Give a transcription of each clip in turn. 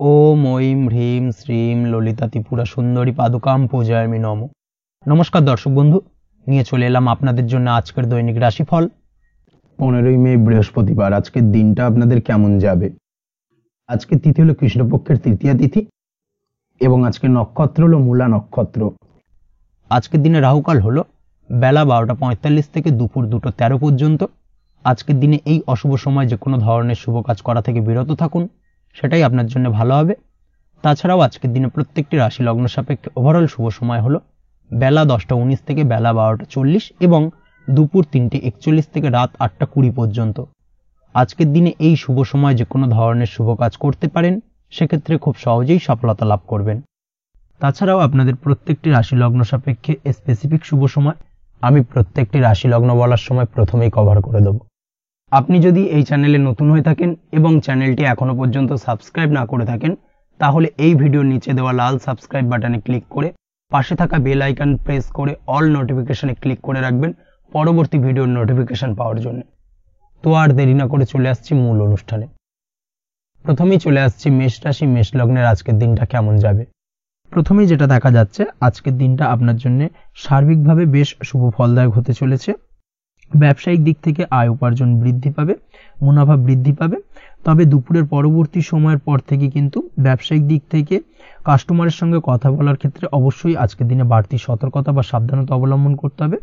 ওম ঐম হ্রিম শ্রীম ললিতা ত্রিপুরা সুন্দরী পাদুকাম পূজায়ামি নমঃ। নমস্কার দর্শক বন্ধু, নিয়ে চলে এলাম আপনাদের জন্য আজকের দৈনিক রাশিফল 15ই মে বৃহস্পতিবার। আজকের দিনটা আপনাদের কেমন যাবে? আজকে তিথি হলো কৃষ্ণপক্ষের তৃতীয়া তিথি এবং আজকে নক্ষত্র হলো মূলা নক্ষত্র। আজকের দিনে রাহুকাল হলো বেলা 12:45 থেকে দুপুর 2:13 পর্যন্ত। আজকের দিনে এই অশুভ সময় যে কোনো ধরনের শুভ কাজ করা থেকে বিরত থাকুন, সেটাই আপনার জন্য ভালো হবে। তাছাড়াও আজকের দিনে প্রত্যেকটি রাশি লগ্ন সাপেক্ষে ওভারঅল শুভ সময় হলো বেলা 10:19 থেকে বেলা 12:40 এবং দুপুর 3:41 থেকে রাত 8:20 পর্যন্ত। আজকের দিনে এই শুভ সময় যে কোনো ধরনের শুভ কাজ করতে পারেন, সেক্ষেত্রে খুব সহজেই সফলতা লাভ করবেন। তাছাড়াও আপনাদের প্রত্যেকটি রাশি লগ্ন সাপেক্ষে স্পেসিফিক শুভ সময় আমি প্রত্যেকটি রাশি লগ্ন বলার সময় প্রথমেই কভার করে দেব। আপনি যদি এই চ্যানেলে নতুন হয়ে থাকেন এবং চ্যানেলটি এখনো পর্যন্ত সাবস্ক্রাইব না করে থাকেন, তাহলে এই ভিডিওর নিচে দেওয়া লাল সাবস্ক্রাইব বাটনে ক্লিক করে পাশে থাকা বেল আইকন প্রেস করে অল নোটিফিকেশনে ক্লিক করে রাখবেন পরবর্তী ভিডিওর নোটিফিকেশন পাওয়ার জন্য। তো আর দেরি না করে চলে আসছি মূল অনুষ্ঠানে। প্রথমেই চলে আসছি মেষ রাশি মেষ লগ্নের আজকের দিনটা কেমন যাবে। প্রথমেই যেটা দেখা যাচ্ছে, আজকের দিনটা আপনার জন্য সার্বিকভাবে বেশ শুভ ফলদায়ক হতে চলেছে। ব্যবসায়িক দিক থেকে আয় উপার্জন বৃদ্ধি পাবে, মুনাফা বৃদ্ধি পাবে। তবে দুপুরের পরবর্তী সময়ের পর থেকে কিন্তু ব্যবসায়িক দিক থেকে কাস্টমারের সঙ্গে কথা বলার ক্ষেত্রে অবশ্যই আজকের দিনে বাড়তি সতর্কতা বা সাবধানতা অবলম্বন করতে হবে।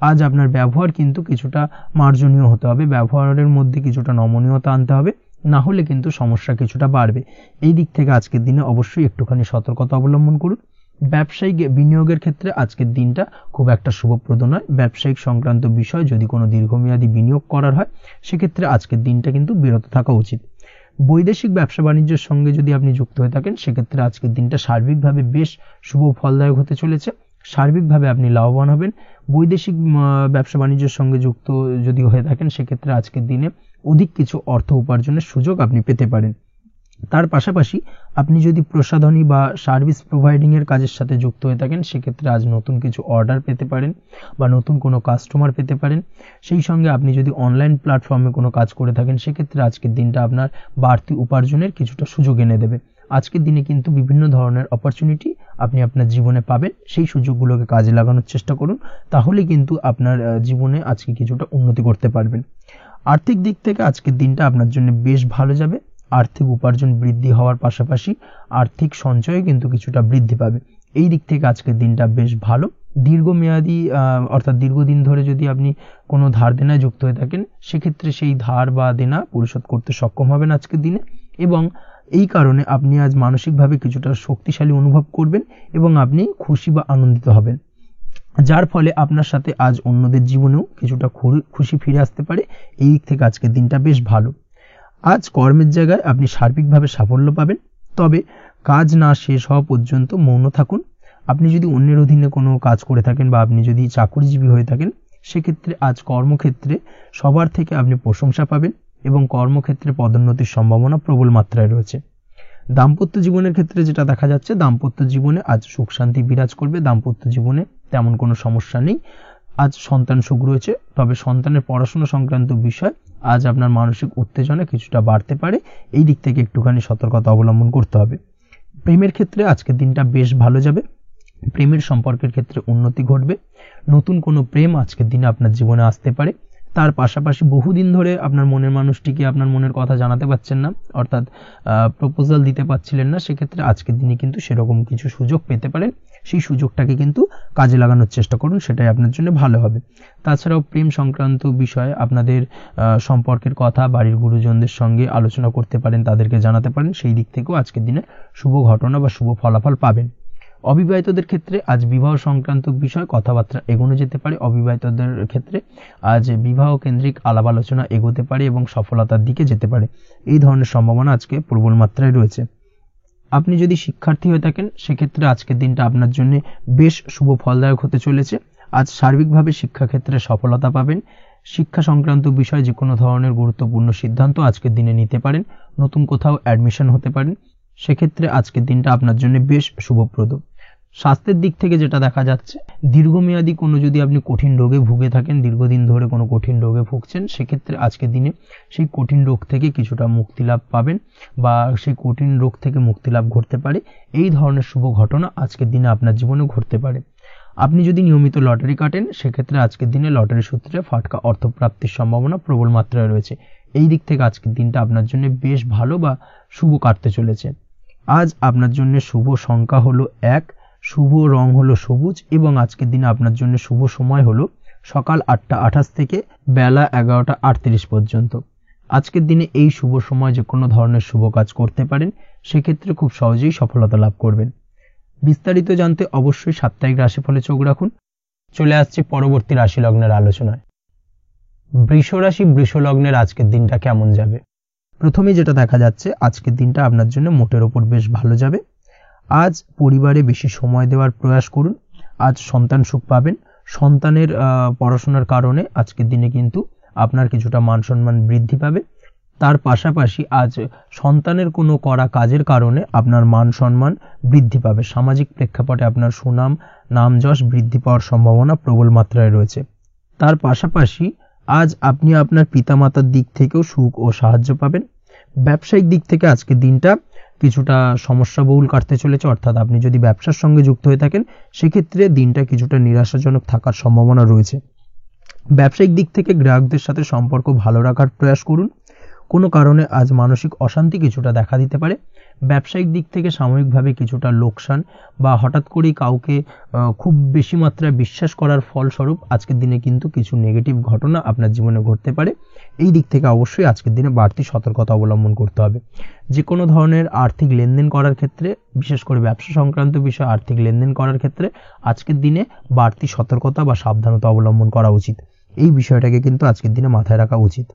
আজ আপনার ব্যবহার কিন্তু কিছুটা মার্জনীয় হতে হবে, ব্যবহারের মধ্যে কিছুটা নমনীয়তা আনতে হবে, না হলে কিন্তু সমস্যা কিছুটা বাড়বে। এই দিক থেকে আজকের দিনে অবশ্যই একটুখানি সতর্কতা অবলম্বন করুন। ব্যবসায়িক বিনিয়োগের ক্ষেত্রে আজকের দিনটা খুব একটা শুভপ্রদ নয়। ব্যবসায়িক সংক্রান্ত বিষয় যদি কোনো দীর্ঘমেয়াদী বিনিয়োগ করার হয়, সেক্ষেত্রে আজকের দিনটা কিন্তু বিরত থাকা উচিত। বৈদেশিক ব্যবসা বাণিজ্যের সঙ্গে যদি আপনি যুক্ত হয়ে থাকেন, সেক্ষেত্রে আজকের দিনটা সার্বিকভাবে বেশ শুভ ফলদায়ক হতে চলেছে। সার্বিকভাবে আপনি লাভবান হবেন। বৈদেশিক ব্যবসা বাণিজ্যের সঙ্গে যুক্ত যদি হয়ে থাকেন, সেক্ষেত্রে আজকের দিনে অধিক কিছু অর্থ উপার্জনের সুযোগ আপনি পেতে পারেন। তার পাশাপাশি আপনি যদি প্রসাধনী বা সার্ভিস প্রোভাইডিং এর কাজের সাথে যুক্ত হয়ে থাকেন, সেক্ষেত্রে আজ নতুন কিছু অর্ডার পেতে পারেন বা নতুন কোনো কাস্টমার পেতে পারেন। সেই সঙ্গে আপনি যদি অনলাইন প্ল্যাটফর্মে কোনো কাজ করে থাকেন, সেক্ষেত্রে আজকের দিনটা আপনার বাড়তি উপার্জনের কিছুটা সুযোগ এনে দেবে। আজকের দিনে কিন্তু বিভিন্ন ধরনের অপরচুনিটি আপনি আপনার জীবনে পাবেন। সেই সুযোগগুলোকে কাজে লাগানোর চেষ্টা করুন, তাহলে কিন্তু আপনার জীবনে আজকে কিছুটা উন্নতি করতে পারবেন। আর্থিক দিক থেকে আজকের দিনটা আপনার জন্য বেশ ভালো যাবে। আর্থিক উপার্জন বৃদ্ধি হওয়ার পাশাপাশি আর্থিক সঞ্চয় কিন্তু কিছুটা বৃদ্ধি পাবে। এই দিক থেকে আজকের দিনটা বেশ ভালো। দীর্ঘমেয়াদী অর্থাৎ দীর্ঘদিন ধরে যদি আপনি কোনো ধার দেনায় যুক্ত হয়ে থাকেন, সেক্ষেত্রে সেই ধার বা দেনা পরিশোধ করতে সক্ষম হবেন আজকের দিনে, এবং এই কারণে আপনি আজ মানসিকভাবে কিছুটা শক্তিশালী অনুভব করবেন এবং আপনি খুশি বা আনন্দিত হবেন, যার ফলে আপনার সাথে আজ অন্যদের জীবনেও কিছুটা খুশি ফিরে আসতে পারে। এই দিক থেকে আজকের দিনটা বেশ ভালো। আজ কর্মের জায়গায় আপনি সার্বিকভাবে সাফল্য পাবেন, তবে কাজ না শেষ হওয়া পর্যন্ত মৌন থাকুন। আপনি যদি অন্যের অধীনে কোনো কাজ করে থাকেন বা আপনি যদি চাকরিজীবী হয়ে থাকেন, সেক্ষেত্রে আজ কর্মক্ষেত্রে সবার থেকে আপনি প্রশংসা পাবেন এবং কর্মক্ষেত্রে পদোন্নতির সম্ভাবনা প্রবল মাত্রায় রয়েছে। দাম্পত্য জীবনের ক্ষেত্রে যেটা দেখা যাচ্ছে, দাম্পত্য জীবনে আজ সুখ শান্তি বিরাজ করবে। দাম্পত্য জীবনে তেমন কোনো সমস্যা নেই। আজ সন্তান সুখ রয়েছে, তবে সন্তানের পড়াশোনা সংক্রান্ত বিষয় আজ আপনার মানসিক উত্তেজনা কিছুটা বাড়তে পারে। এই দিক থেকে একটুখানি সতর্কতা অবলম্বন করতে হবে। প্রেমের ক্ষেত্রে আজকের দিনটা বেশ ভালো যাবে। প্রেমের সম্পর্কের ক্ষেত্রে উন্নতি ঘটবে। নতুন কোনো প্রেম আজকের দিনে আপনার জীবনে আসতে পারে। তার পাশাপাশি বহুদিন ধরে আপনার মনের মানুষটিকে আপনার মনের কথা জানাতে পারছেন না, অর্থাৎ প্রপোজাল দিতে পারছিলেন না, সেক্ষেত্রে আজকের দিনে কিন্তু সেরকম কিছু সুযোগ পেতে পারেন। সেই সুযোগটাকে কিন্তু কাজে লাগানোর চেষ্টা করুন, সেটাই আপনার জন্য ভালো হবে। তাছাড়াও প্রেম সংক্রান্ত বিষয়ে আপনাদের সম্পর্কের কথা বাড়ির গুরুজনদের সঙ্গে আলোচনা করতে পারেন, তাদেরকে জানাতে পারেন। সেই দিক থেকেও আজকের দিনে শুভ ঘটনা বা শুভ ফলাফল পাবেন। অবিবাহিতদের ক্ষেত্রে আজ বিবাহ সংক্রান্ত বিষয় কথাবার্তা এগোনো যেতে পারে। অবিবাহিতদের ক্ষেত্রে আজ বিবাহ কেন্দ্রিক আলাপ আলোচনা এগোতে পারে এবং সফলতার দিকে যেতে পারে। এই ধরনের সম্ভাবনা আজকে প্রবল মাত্রায় রয়েছে। আপনি যদি শিক্ষার্থী হয়ে থাকেন, সেক্ষেত্রে আজকের দিনটা আপনার জন্য বেশ শুভ ফলদায়ক হতে চলেছে। আজ সার্বিকভাবে শিক্ষাক্ষেত্রে সফলতা পাবেন। শিক্ষা সংক্রান্ত বিষয়ে যে কোনো ধরনের গুরুত্বপূর্ণ সিদ্ধান্ত আজকের দিনে নিতে পারেন। নতুন কোথাও অ্যাডমিশন হতে পারেন, সেক্ষেত্রে আজকের দিনটা আপনার জন্য বেশ শুভপ্রদ। স্বাস্থ্যের দিক থেকে যেটা দেখা যাচ্ছে, দীর্ঘমেয়াদী কোনো যদি আপনি কঠিন রোগে ভুগে থাকেন, দীর্ঘদিন ধরে কোনো কঠিন রোগে ভুগছেন, সেক্ষেত্রে আজকের দিনে সেই কঠিন রোগ থেকে কিছুটা মুক্তি লাভ পাবেন বা সেই কঠিন রোগ থেকে মুক্তি লাভ ঘটতে পারে। এই ধরনের শুভ ঘটনা আজকের দিনে আপনার জীবনে ঘটতে পারে। আপনি যদি নিয়মিত লটারি কাটেন, সেক্ষেত্রে আজকের দিনে লটারি সূত্রে ফাটকা অর্থপ্রাপ্তির সম্ভাবনা প্রবল মাত্রায় রয়েছে। এই দিক থেকে আজকের দিনটা আপনার জন্য বেশ ভালো বা শুভ কাটতে চলেছে। আজ আপনার জন্য শুভ সংখ্যা হলো 1, শুভ রং হলো সবুজ এবং আজকের দিনে আপনার জন্য শুভ সময় হলো সকাল 8টা 28 থেকে বেলা 11টা 38 পর্যন্ত। আজকের দিনে এই শুভ সময় যে কোনো ধরনের শুভ কাজ করতে পারেন, সেক্ষেত্রে খুব সহজেই সফলতা লাভ করবেন। বিস্তারিত জানতে অবশ্যই সাপ্তাহিক রাশিফলে চোখ রাখুন। চলে আসছে পরবর্তী রাশি লগ্নের আলোচনায়। বৃষ রাশি, বৃষ লগ্নের আজকের দিনটা কেমন যাবে? প্রথমেই যেটা দেখা যাচ্ছে, আজকের দিনটা আপনার জন্য মোটের ওপর বেশ ভালো যাবে। আজ পরিবারে বেশি সময় দেওয়ার প্রয়াস করুন। আজ সন্তান সুখ পাবেন। সন্তানের পড়াশোনার কারণে আজকের দিনে কিন্তু আপনার কিছুটা মান সম্মান বৃদ্ধি পাবে। তার পাশাপাশি আজ সন্তানের কোনো করা কাজের কারণে আপনার মান সম্মান বৃদ্ধি পাবে। সামাজিক প্রেক্ষাপটে আপনার সুনাম, নাম যশ বৃদ্ধি পাওয়ার সম্ভাবনা প্রবল মাত্রায় রয়েছে। তার পাশাপাশি আজ আপনি আপনার পিতামাতার দিক থেকেও সুখ ও সাহায্য পাবেন। ব্যবসায়িক দিক থেকে আজকের দিনটা কিছুটা সমস্যাবহুল কাটতে চলেছে, অর্থাৎ আপনি যদি ব্যবসার সঙ্গে যুক্ত হয়ে থাকেন, সেক্ষেত্রে দিনটা কিছুটা নিরাশাজনক থাকার সম্ভাবনা রয়েছে। ব্যবসায়িক দিক থেকে গ্রাহকদের সাথে সম্পর্ক ভালো রাখার প্রয়াস করুন। কোনো কারণে আজ মানসিক অশান্তি কিছুটা দেখা দিতে পারে। ব্যবসায়িক দিক থেকে সাময়িকভাবে কিছুটা লোকসান বা হঠাৎ করেই কাউকে খুব বেশি মাত্রায় বিশ্বাস করার ফলস্বরূপ আজকের দিনে কিন্তু কিছু নেগেটিভ ঘটনা আপনার জীবনে ঘটতে পারে। এই দিক থেকে অবশ্যই আজকের দিনে বাড়তি সতর্কতা অবলম্বন করতে হবে। যে কোনো ধরনের আর্থিক লেনদেন করার ক্ষেত্রে, বিশেষ করে ব্যবসা সংক্রান্ত বিষয়ে আর্থিক লেনদেন করার ক্ষেত্রে আজকের দিনে বাড়তি সতর্কতা বা সাবধানতা অবলম্বন করা উচিত। এই বিষয়টাকে কিন্তু আজকের দিনে মাথায় রাখা উচিত।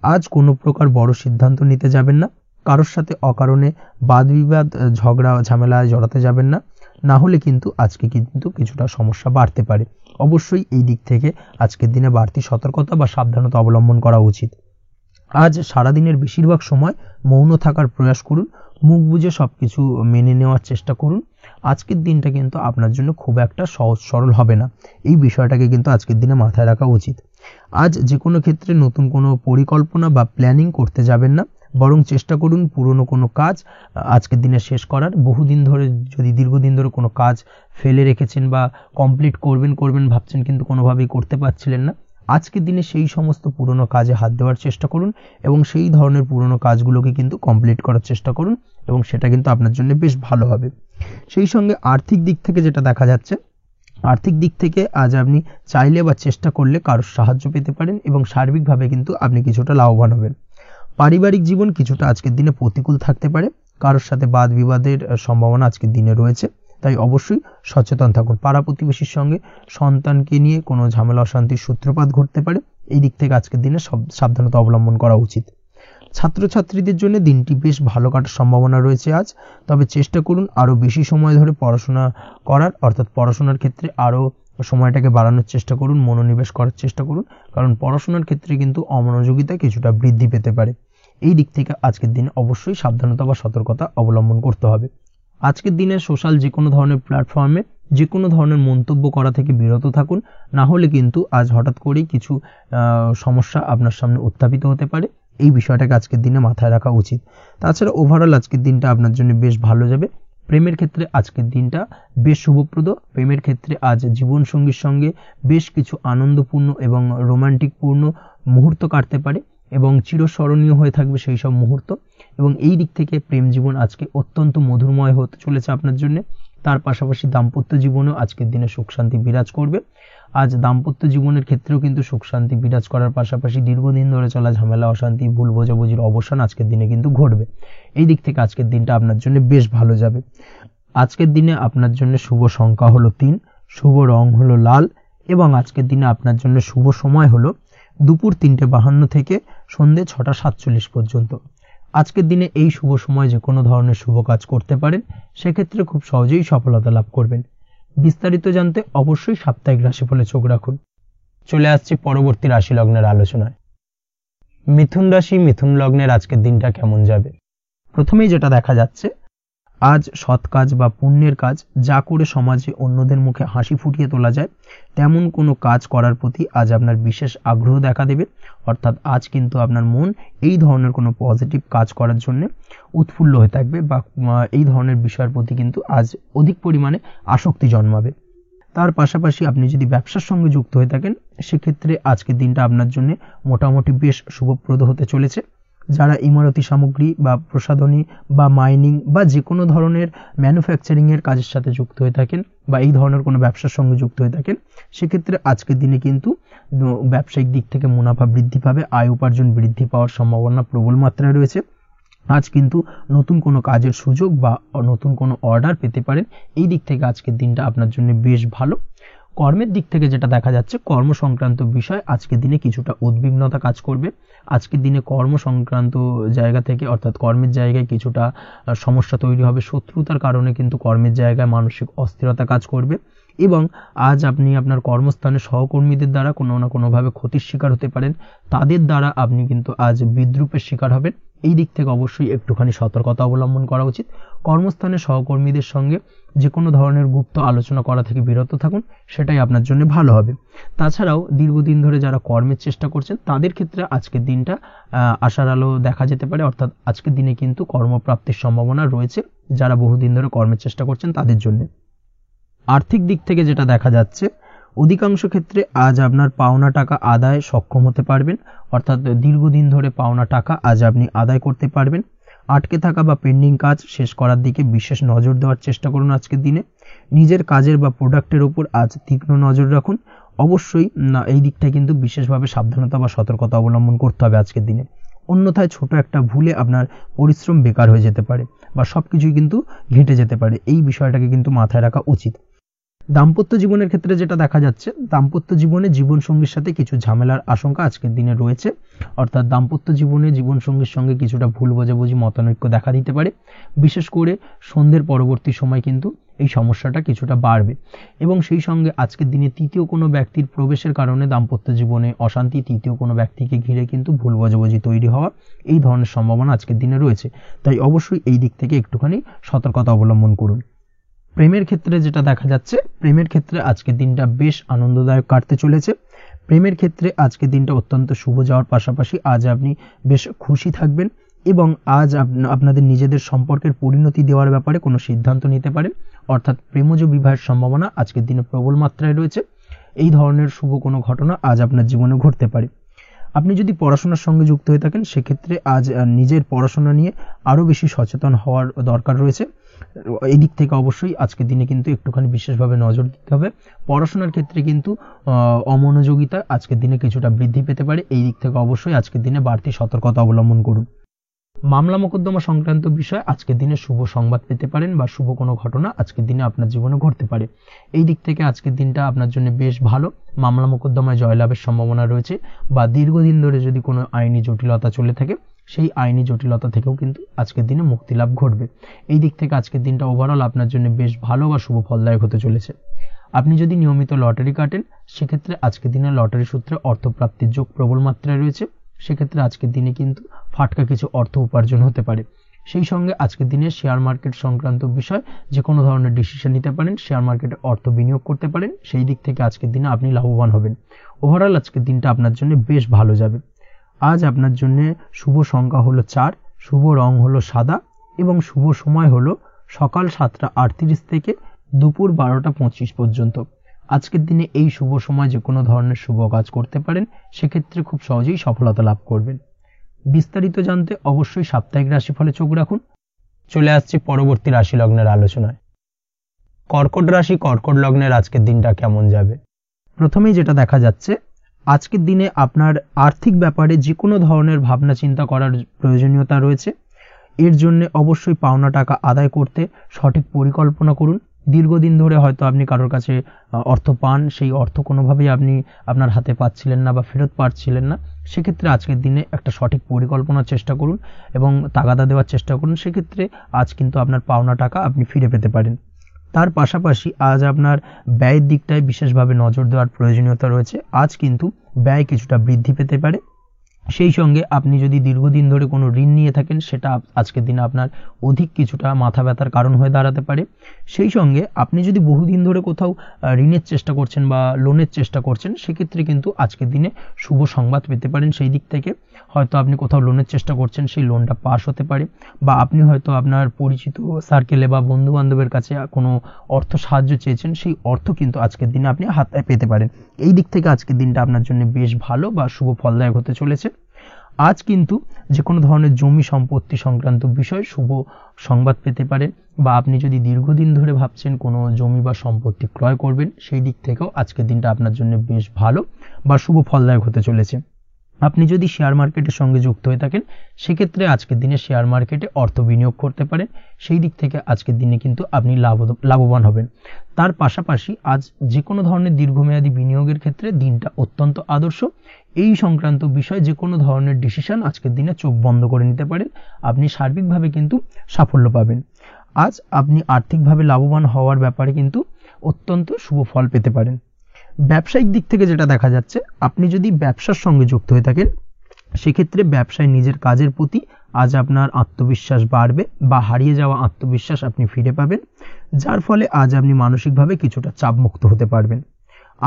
আজ কোনো প্রকার বড় সিদ্ধান্ত নিতে যাবেন না। কারোর সাথে অকারণে বাদ বিবাদ, ঝগড়া ঝামেলায় জড়াতে যাবেন না, না হলে কিন্তু আজকে কিন্তু কিছুটা সমস্যা বাড়তে পারে। অবশ্যই এই দিক থেকে আজকের দিনে বাড়তি সতর্কতা বা সাবধানতা অবলম্বন করা উচিত। আজ সারাদিনের বেশিরভাগ সময় মৌন থাকার প্রয়াস করুন। মুখ বুজে সবকিছু মেনে নেওয়ার চেষ্টা করুন। আজকের দিনটা কিন্তু আপনার জন্য খুব একটা সহজ সরল হবে না। এই বিষয়টাকে কিন্তু আজকের দিনে মাথায় রাখা উচিত। আজ যে কোনো ক্ষেত্রে নতুন কোনো পরিকল্পনা বা প্ল্যানিং করতে যাবেন না, বরং চেষ্টা করুন পুরনো কোনো কাজ আজকের দিনে শেষ করার। বহুদিন ধরে যদি দীর্ঘদিন ধরে কোনো কাজ ফেলে রেখেছেন বা কমপ্লিট করবেন ভাবছেন কিন্তু কোনোভাবেই করতে পারছিলেন না, আজকের দিনে সেই সমস্ত পুরনো কাজে হাত দেওয়ার চেষ্টা করুন এবং সেই ধরনের পুরনো কাজগুলোকে কিন্তু কমপ্লিট করার চেষ্টা করুন এবং সেটা কিন্তু আপনার জন্য বেশ ভালো হবে। সেই সঙ্গে আর্থিক দিক থেকে যেটা দেখা যাচ্ছে, আর্থিক দিক থেকে আজ আপনি চাইলে বা চেষ্টা করলে কারোর সাহায্য পেতে পারেন এবং সার্বিকভাবে কিন্তু আপনি কিছুটা লাভবান হবেন। পারিবারিক জীবন কিছুটা আজকের দিনে প্রতিকূল থাকতে পারে। কারোর সাথে বাদ বিবাদের সম্ভাবনা আজকের দিনে রয়েছে, তাই অবশ্যই সচেতন থাকুন। পাড়া প্রতিবেশীর সঙ্গে সন্তানকে নিয়ে কোনো ঝামেলা অশান্তির সূত্রপাত ঘটতে পারে। এই দিক থেকে আজকের দিনে সাবধানতা অবলম্বন করা উচিত। ছাত্রছাত্রীদের জন্য দিনটি বেশ ভালো কাটার সম্ভাবনা রয়েছে আজ। তবে চেষ্টা করুন আরও বেশি সময় ধরে পড়াশোনা করার, অর্থাৎ পড়াশোনার ক্ষেত্রে আরও সময়টাকে বাড়ানোর চেষ্টা করুন, মনোনিবেশ করার চেষ্টা করুন, কারণ পড়াশোনার ক্ষেত্রে কিন্তু অমনোযোগিতা কিছুটা বৃদ্ধি পেতে পারে। এই দিক থেকে আজকের দিনে অবশ্যই সাবধানতা বা সতর্কতা অবলম্বন করতে হবে। আজকের দিনে সোশ্যাল যে কোনো ধরনের প্ল্যাটফর্মে যে কোনো ধরনের মন্তব্য করা থেকে বিরত থাকুন, না হলে কিন্তু আজ হঠাৎ করেই কিছু সমস্যা আপনার সামনে উত্থাপিত হতে পারে। এই বিষয়টাকে আজকের দিনে মাথায় রাখা উচিত। তাছাড়া ওভারঅল আজকের দিনটা আপনার জন্য বেশ ভালো যাবে। প্রেমের ক্ষেত্রে আজকের দিনটা বেশ শুভপ্রদ। প্রেমের ক্ষেত্রে আজ জীবনসঙ্গীর সঙ্গে বেশ কিছু আনন্দপূর্ণ এবং রোমান্টিকপূর্ণ মুহূর্ত কাটতে পারে এবং চিরস্মরণীয় হয়ে থাকবে সেই সব মুহূর্ত, এবং এই দিক থেকে প্রেম জীবন আজকে অত্যন্ত মধুরময় হতে চলেছে আপনার জন্য। তার পাশাপাশি দাম্পত্য জীবনেও আজকের দিনে সুখ শান্তি বিরাজ করবে। আজ দাম্পত্য জীবনের ক্ষেত্রেও কিন্তু সুখ শান্তি বিরাজ করার পাশাপাশি দীর্ঘদিন ধরে চলা ঝামেলা অশান্তি ভুল বোঝাবুঝির অবসান আজকের দিনে কিন্তু ঘটবে। এই দিক থেকে আজকের দিনটা আপনার জন্য বেশ ভালো যাবে। আজকের দিনে আপনার জন্য শুভ সংখ্যা হলো 3, শুভ রং হলো লাল এবং আজকের দিনে আপনার জন্য শুভ সময় হলো দুপুর 3:52 থেকে সন্ধ্যে 6:47 পর্যন্ত। আজকের দিনে এই শুভ সময় যে কোনো ধরনের শুভ কাজ করতে পারেন, সেক্ষেত্রে খুব সহজেই সফলতা লাভ করবেন। বিস্তারিত জানতে অবশ্যই সাপ্তাহিক রাশিফলে চোখ রাখুন। চলে আসছি পরবর্তী রাশি লগ্নের আলোচনায়। মিথুন রাশি, মিথুন লগ্নের আজকের দিনটা কেমন যাবে? প্রথমেই যেটা দেখা যাচ্ছে, আজ সৎ কাজ বা পুণ্যের কাজ যা করে সমাজে অন্যদের মুখে হাসি ফুটিয়ে তোলা যায় তেমন কোনো কাজ করার প্রতি আজ আপনার বিশেষ আগ্রহ দেখা দেবে। অর্থাৎ আজ কিন্তু আপনার মন এই ধরনের কোনো পজিটিভ কাজ করার জন্য উৎফুল্ল হয়ে থাকবে বা এই ধরনের বিষয়ের প্রতি কিন্তু আজ অধিক পরিমাণে আসক্তি জন্মাবে। তার পাশাপাশি আপনি যদি ব্যবসার সঙ্গে যুক্ত হয়ে থাকেন সেক্ষেত্রে আজকের দিনটা আপনার জন্য মোটামুটি বেশ শুভপ্রদ হতে চলেছে। যারা ইমারতি সামগ্রী বা প্রসাধনী বা মাইনিং বা যে কোনো ধরনের ম্যানুফ্যাকচারিংয়ের কাজের সাথে যুক্ত হয়ে থাকেন বা এই ধরনের কোনো ব্যবসার সঙ্গে যুক্ত হয়ে থাকেন সেক্ষেত্রে আজকের দিনে কিন্তু ব্যবসায়িক দিক থেকে মুনাফা বৃদ্ধি পাবে, আয় উপার্জন বৃদ্ধি পাওয়ার সম্ভাবনা প্রবল মাত্রায় রয়েছে। আজ কিন্তু নতুন কোনো কাজের সুযোগ বা নতুন কোনো অর্ডার পেতে পারেন। এই দিক থেকে আজকের দিনটা আপনার জন্য বেশ ভালো। কর্মের দিক থেকে যেটা দেখা যাচ্ছে কর্ম সংক্রান্ত বিষয় আজকের দিনে কিছুটা উদ্বিগ্নতা কাজ করবে। আজকের দিনে কর্ম সংক্রান্ত জায়গা থেকে অর্থাৎ কর্মের জায়গায় কিছুটা সমস্যা তৈরি হবে, শত্রুতার কারণে কিন্তু কর্মের জায়গায় মানসিক অস্থিরতা কাজ করবে এবং আজ আপনি আপনার কর্মস্থানে সহকর্মীদের দ্বারা কোনো না কোনোভাবে ক্ষতির শিকার হতে পারেন, তাদের দ্বারা আপনি কিন্তু আজ বিদ্রূপের শিকার হবেন। এই দিক থেকে অবশ্যই একটুখানি সতর্কতা অবলম্বন করা উচিত। কর্মস্থানে সহকর্মীদের সঙ্গে যে কোনো ধরনের গুপ্ত আলোচনা করা থেকে বিরত থাকুন, সেটাই আপনার জন্য ভালো হবে। তাছাড়াও দীর্ঘদিন ধরে যারা কর্মের চেষ্টা করছেন তাদের ক্ষেত্রে আজকের দিনটা আশার আলো দেখা যেতে পারে। অর্থাৎ আজকের দিনে কিন্তু কর্মপ্রাপ্তির সম্ভাবনা রয়েছে যারা বহুদিন ধরে কর্মের চেষ্টা করছেন তাদের জন্য। আর্থিক দিক থেকে যেটা দেখা যাচ্ছে অধিকাংশ ক্ষেত্রে আজ আপনার পাওনা টাকা আদায় সক্ষম হতে পারবেন। অর্থাৎ দীর্ঘদিন ধরে পাওনা টাকা আজ আপনি আদায় করতে পারবেন। আটকে থাকা বা পেন্ডিং কাজ শেষ করার দিকে বিশেষ নজর দেওয়ার চেষ্টা করুন আজকের দিনে। নিজের কাজের বা প্রোডাক্টের উপর আজ তীক্ষ্ণ নজর রাখুন। অবশ্যই এই দিকটা কিন্তু বিশেষভাবে সাবধানতা বা সতর্কতা অবলম্বন করতে হবে আজকের দিনে, অন্যথায় ছোট একটা ভুলে আপনার পরিশ্রম বেকার হয়ে যেতে পারে বা সবকিছুই কিন্তু ঘেটে যেতে পারে। এই বিষয়টাকে কিন্তু মাথায় রাখা উচিত। দাম্পত্য জীবনের ক্ষেত্রে যেটা দেখা যাচ্ছে দাম্পত্য জীবনে জীবনসঙ্গীর সাথে কিছু ঝামেলার আশঙ্কা আজকের দিনে রয়েছে। অর্থাৎ দাম্পত্য জীবনে জীবনসঙ্গীর সঙ্গে কিছুটা ভুল বোঝাবুঝি মতানৈক্য দেখা দিতে পারে। বিশেষ করে সন্ধ্যের পরবর্তী সময় কিন্তু এই সমস্যাটা কিছুটা বাড়বে এবং সেই সঙ্গে আজকের দিনে তৃতীয় কোনো ব্যক্তির প্রবেশের কারণে দাম্পত্য জীবনে অশান্তি, তৃতীয় কোনো ব্যক্তিকে ঘিরে কিন্তু ভুল বোঝাবুঝি তৈরি হওয়া এই ধরনের সম্ভাবনা আজকের দিনে রয়েছে। তাই অবশ্যই এই দিক থেকে একটুখানি সতর্কতা অবলম্বন করুন। প্রেমের ক্ষেত্রে যেটা দেখা যাচ্ছে প্রেমের ক্ষেত্রে আজকের দিনটা বেশ আনন্দদায়ক কাটতে চলেছে। প্রেমের ক্ষেত্রে আজকের দিনটা অত্যন্ত শুভ যাওয়ার পাশাপাশি আজ আপনি বেশ খুশি থাকবেন এবং আজ আপনাদের নিজেদের সম্পর্কের পরিণতি দেওয়ার ব্যাপারে কোনো সিদ্ধান্ত নিতে পারেন। অর্থাৎ প্রেমজ বিবাহের সম্ভাবনা আজকের দিনে প্রবল মাত্রায় রয়েছে। এই ধরনের শুভ কোনো ঘটনা আজ আপনার জীবনে ঘটতে পারে। আপনি যদি পড়াশোনার সঙ্গে যুক্ত হয়ে থাকেন সেক্ষেত্রে আজ নিজের পড়াশোনা নিয়ে আরও বেশি সচেতন হওয়ার দরকার রয়েছে। এই দিক থেকে অবশ্যই আজকের দিনে কিন্তু একটুখানি বিশেষভাবে নজর দিতে হবে। পড়াশোনার ক্ষেত্রে কিন্তু অমনোযোগিতা আজকের দিনে কিছুটা বৃদ্ধি পেতে পারে। এই দিক থেকে অবশ্যই আজকের দিনে বাড়তি সতর্কতা অবলম্বন করুন। মামলা মোকদ্দমা সংক্রান্ত বিষয় আজকের দিনে শুভ সংবাদ পেতে পারেন বা শুভ কোনো ঘটনা আজকের দিনে আপনার জীবনে ঘটতে পারে। এই দিক থেকে আজকের দিনটা আপনার জন্য বেশ ভালো। মামলা মোকদ্দমায় জয়লাভের সম্ভাবনা রয়েছে বা দীর্ঘদিন ধরে যদি কোনো আইনি জটিলতা চলে থাকে সেই আইনি জটিলতা থেকেও কিন্তু আজকের দিনে মুক্তি লাভ ঘটবে। এই দিক থেকে আজকের দিনটা ওভারঅল আপনার জন্য বেশ ভালো বা শুভ ফলদায়ক হতে চলেছে। আপনি যদি নিয়মিত লটারি কাটেন সেক্ষেত্রে আজকের দিনে লটারি সূত্রে অর্থপ্রাপ্তির যোগ প্রবল মাত্রায় রয়েছে। সেক্ষেত্রে আজকের দিনে কিন্তু ফাটকা কিছু অর্থ উপার্জন হতে পারে। সেই সঙ্গে আজকের দিনে শেয়ার মার্কেট সংক্রান্ত বিষয় যে কোনো ধরনের ডিসিশন নিতে পারেন, শেয়ার মার্কেটে অর্থ বিনিয়োগ করতে পারেন। সেই দিক থেকে আজকের দিনে আপনি লাভবান হবেন। ওভারঅল আজকের দিনটা আপনার জন্য বেশ ভালো যাবে। আজ আপনার জন্য শুভ সংখ্যা হলো 4, শুভ রং হলো সাদা এবং শুভ সময় হলো সকাল 7:38 থেকে দুপুর 12:25 পর্যন্ত। আজকের দিনে এই শুভ সময় যে কোনো ধরনের শুভ কাজ করতে পারেন, সেক্ষেত্রে খুব সহজেই সফলতা লাভ করবেন। বিস্তারিত জানতে অবশ্যই সাপ্তাহিক রাশিফলে চোখ রাখুন। চলে আসছি পরবর্তী রাশি লগ্নের আলোচনায়। কর্কট রাশি, কর্কট লগ্নের আজকের দিনটা কেমন যাবে? প্রথমেই যেটা দেখা যাচ্ছে আজকের দিনে আপনার আর্থিক ব্যাপারে যে কোনো ধরনের ভাবনা চিন্তা করার প্রয়োজনীয়তা রয়েছে। এর জন্য অবশ্যই পাওনা টাকা আদায় করতে সঠিক পরিকল্পনা করুন। দীর্ঘদিন ধরে হয়তো আপনি কারোর কাছে অর্থ পান, সেই অর্থ কোনোভাবেই আপনি আপনার হাতে পাচ্ছিলেন না বা ফেরত পাচ্ছিলেন না। সেক্ষেত্রে আজকের দিনে একটা সঠিক পরিকল্পনার চেষ্টা করুন এবং তাগাদা দেওয়ার চেষ্টা করুন। সেক্ষেত্রে আজ কিন্তু আপনার পাওনা টাকা আপনি ফিরে পেতে পারেন। তার পাশাপাশি আজ আপনার ব্যয়ের দিকটায় বিশেষভাবে নজর দেওয়ার প্রয়োজনীয়তা রয়েছে। আজ কিন্তু ব্যয় কিছুটা বৃদ্ধি পেতে পারে। সেই সঙ্গে আপনি যদি দীর্ঘদিন ধরে কোনো ঋণ নিয়ে থাকেন সেটা আজকের দিনে আপনার অধিক কিছুটা মাথা ব্যথার কারণ হয়ে দাঁড়াতে পারে। সেই সঙ্গে আপনি যদি বহুদিন ধরে কোথাও ঋণের চেষ্টা করছেন বা লোনের চেষ্টা করছেন সেক্ষেত্রে কিন্তু আজকের দিনে শুভ সংবাদ পেতে পারেন। সেই দিক থেকে হয়তো আপনি কোথাও লোনের চেষ্টা করছেন, সেই লোনটা পাস হতে পারে, বা আপনি হয়তো আপনার পরিচিত সার্কেলে বা বন্ধু বান্ধবের কাছে কোনো অর্থ সাহায্য চেয়েছেন, সেই অর্থ কিন্তু আজকের দিনে আপনি হাতে পেতে পারেন। এই দিক থেকে আজকের দিনটা আপনার জন্য বেশ ভালো বা শুভ ফলদায়ক হতে চলেছে। আজ কিন্তু যে কোনো ধরনের জমি সম্পত্তি সংক্রান্ত বিষয় শুভ সংবাদ পেতে পারেন, বা আপনি যদি দীর্ঘদিন ধরে ভাবছেন কোনো জমি বা সম্পত্তি ক্রয় করবেন, সেই দিক থেকেও আজকের দিনটা আপনার জন্য বেশ ভালো বা শুভ ফলদায়ক হতে চলেছে। আপনি যদি শেয়ার মার্কেটের সঙ্গে যুক্ত হয়ে থাকেন সেক্ষেত্রে আজকের দিনে শেয়ার মার্কেটে অর্থ বিনিয়োগ করতে পারেন। সেই দিক থেকে আজকের দিনে কিন্তু আপনি লাভবান হবেন। তার পাশাপাশি আজ যে কোনো ধরনের দীর্ঘমেয়াদী বিনিয়োগের ক্ষেত্রে দিনটা অত্যন্ত আদর্শ। এই সংক্রান্ত বিষয়ে যে কোনো ধরনের ডিসিশন আজকের দিনে চোখ বন্ধ করে নিতে পারেন, আপনি সার্বিকভাবে কিন্তু সাফল্য পাবেন। আজ আপনি আর্থিকভাবে লাভবান হওয়ার ব্যাপারে কিন্তু অত্যন্ত শুভ ফল পেতে পারেন। ব্যবসায়িক দিক থেকে যেটা দেখা যাচ্ছে, আপনি যদি ব্যবসার সঙ্গে যুক্ত হয়ে থাকেন সেক্ষেত্রে ব্যবসায় নিজের কাজের প্রতি আজ আপনার আত্মবিশ্বাস বাড়বে, বা হারিয়ে যাওয়া আত্মবিশ্বাস আপনি ফিরে পাবেন, যার ফলে আজ আপনি মানসিকভাবে কিছুটা চাপমুক্ত হতে পারবেন।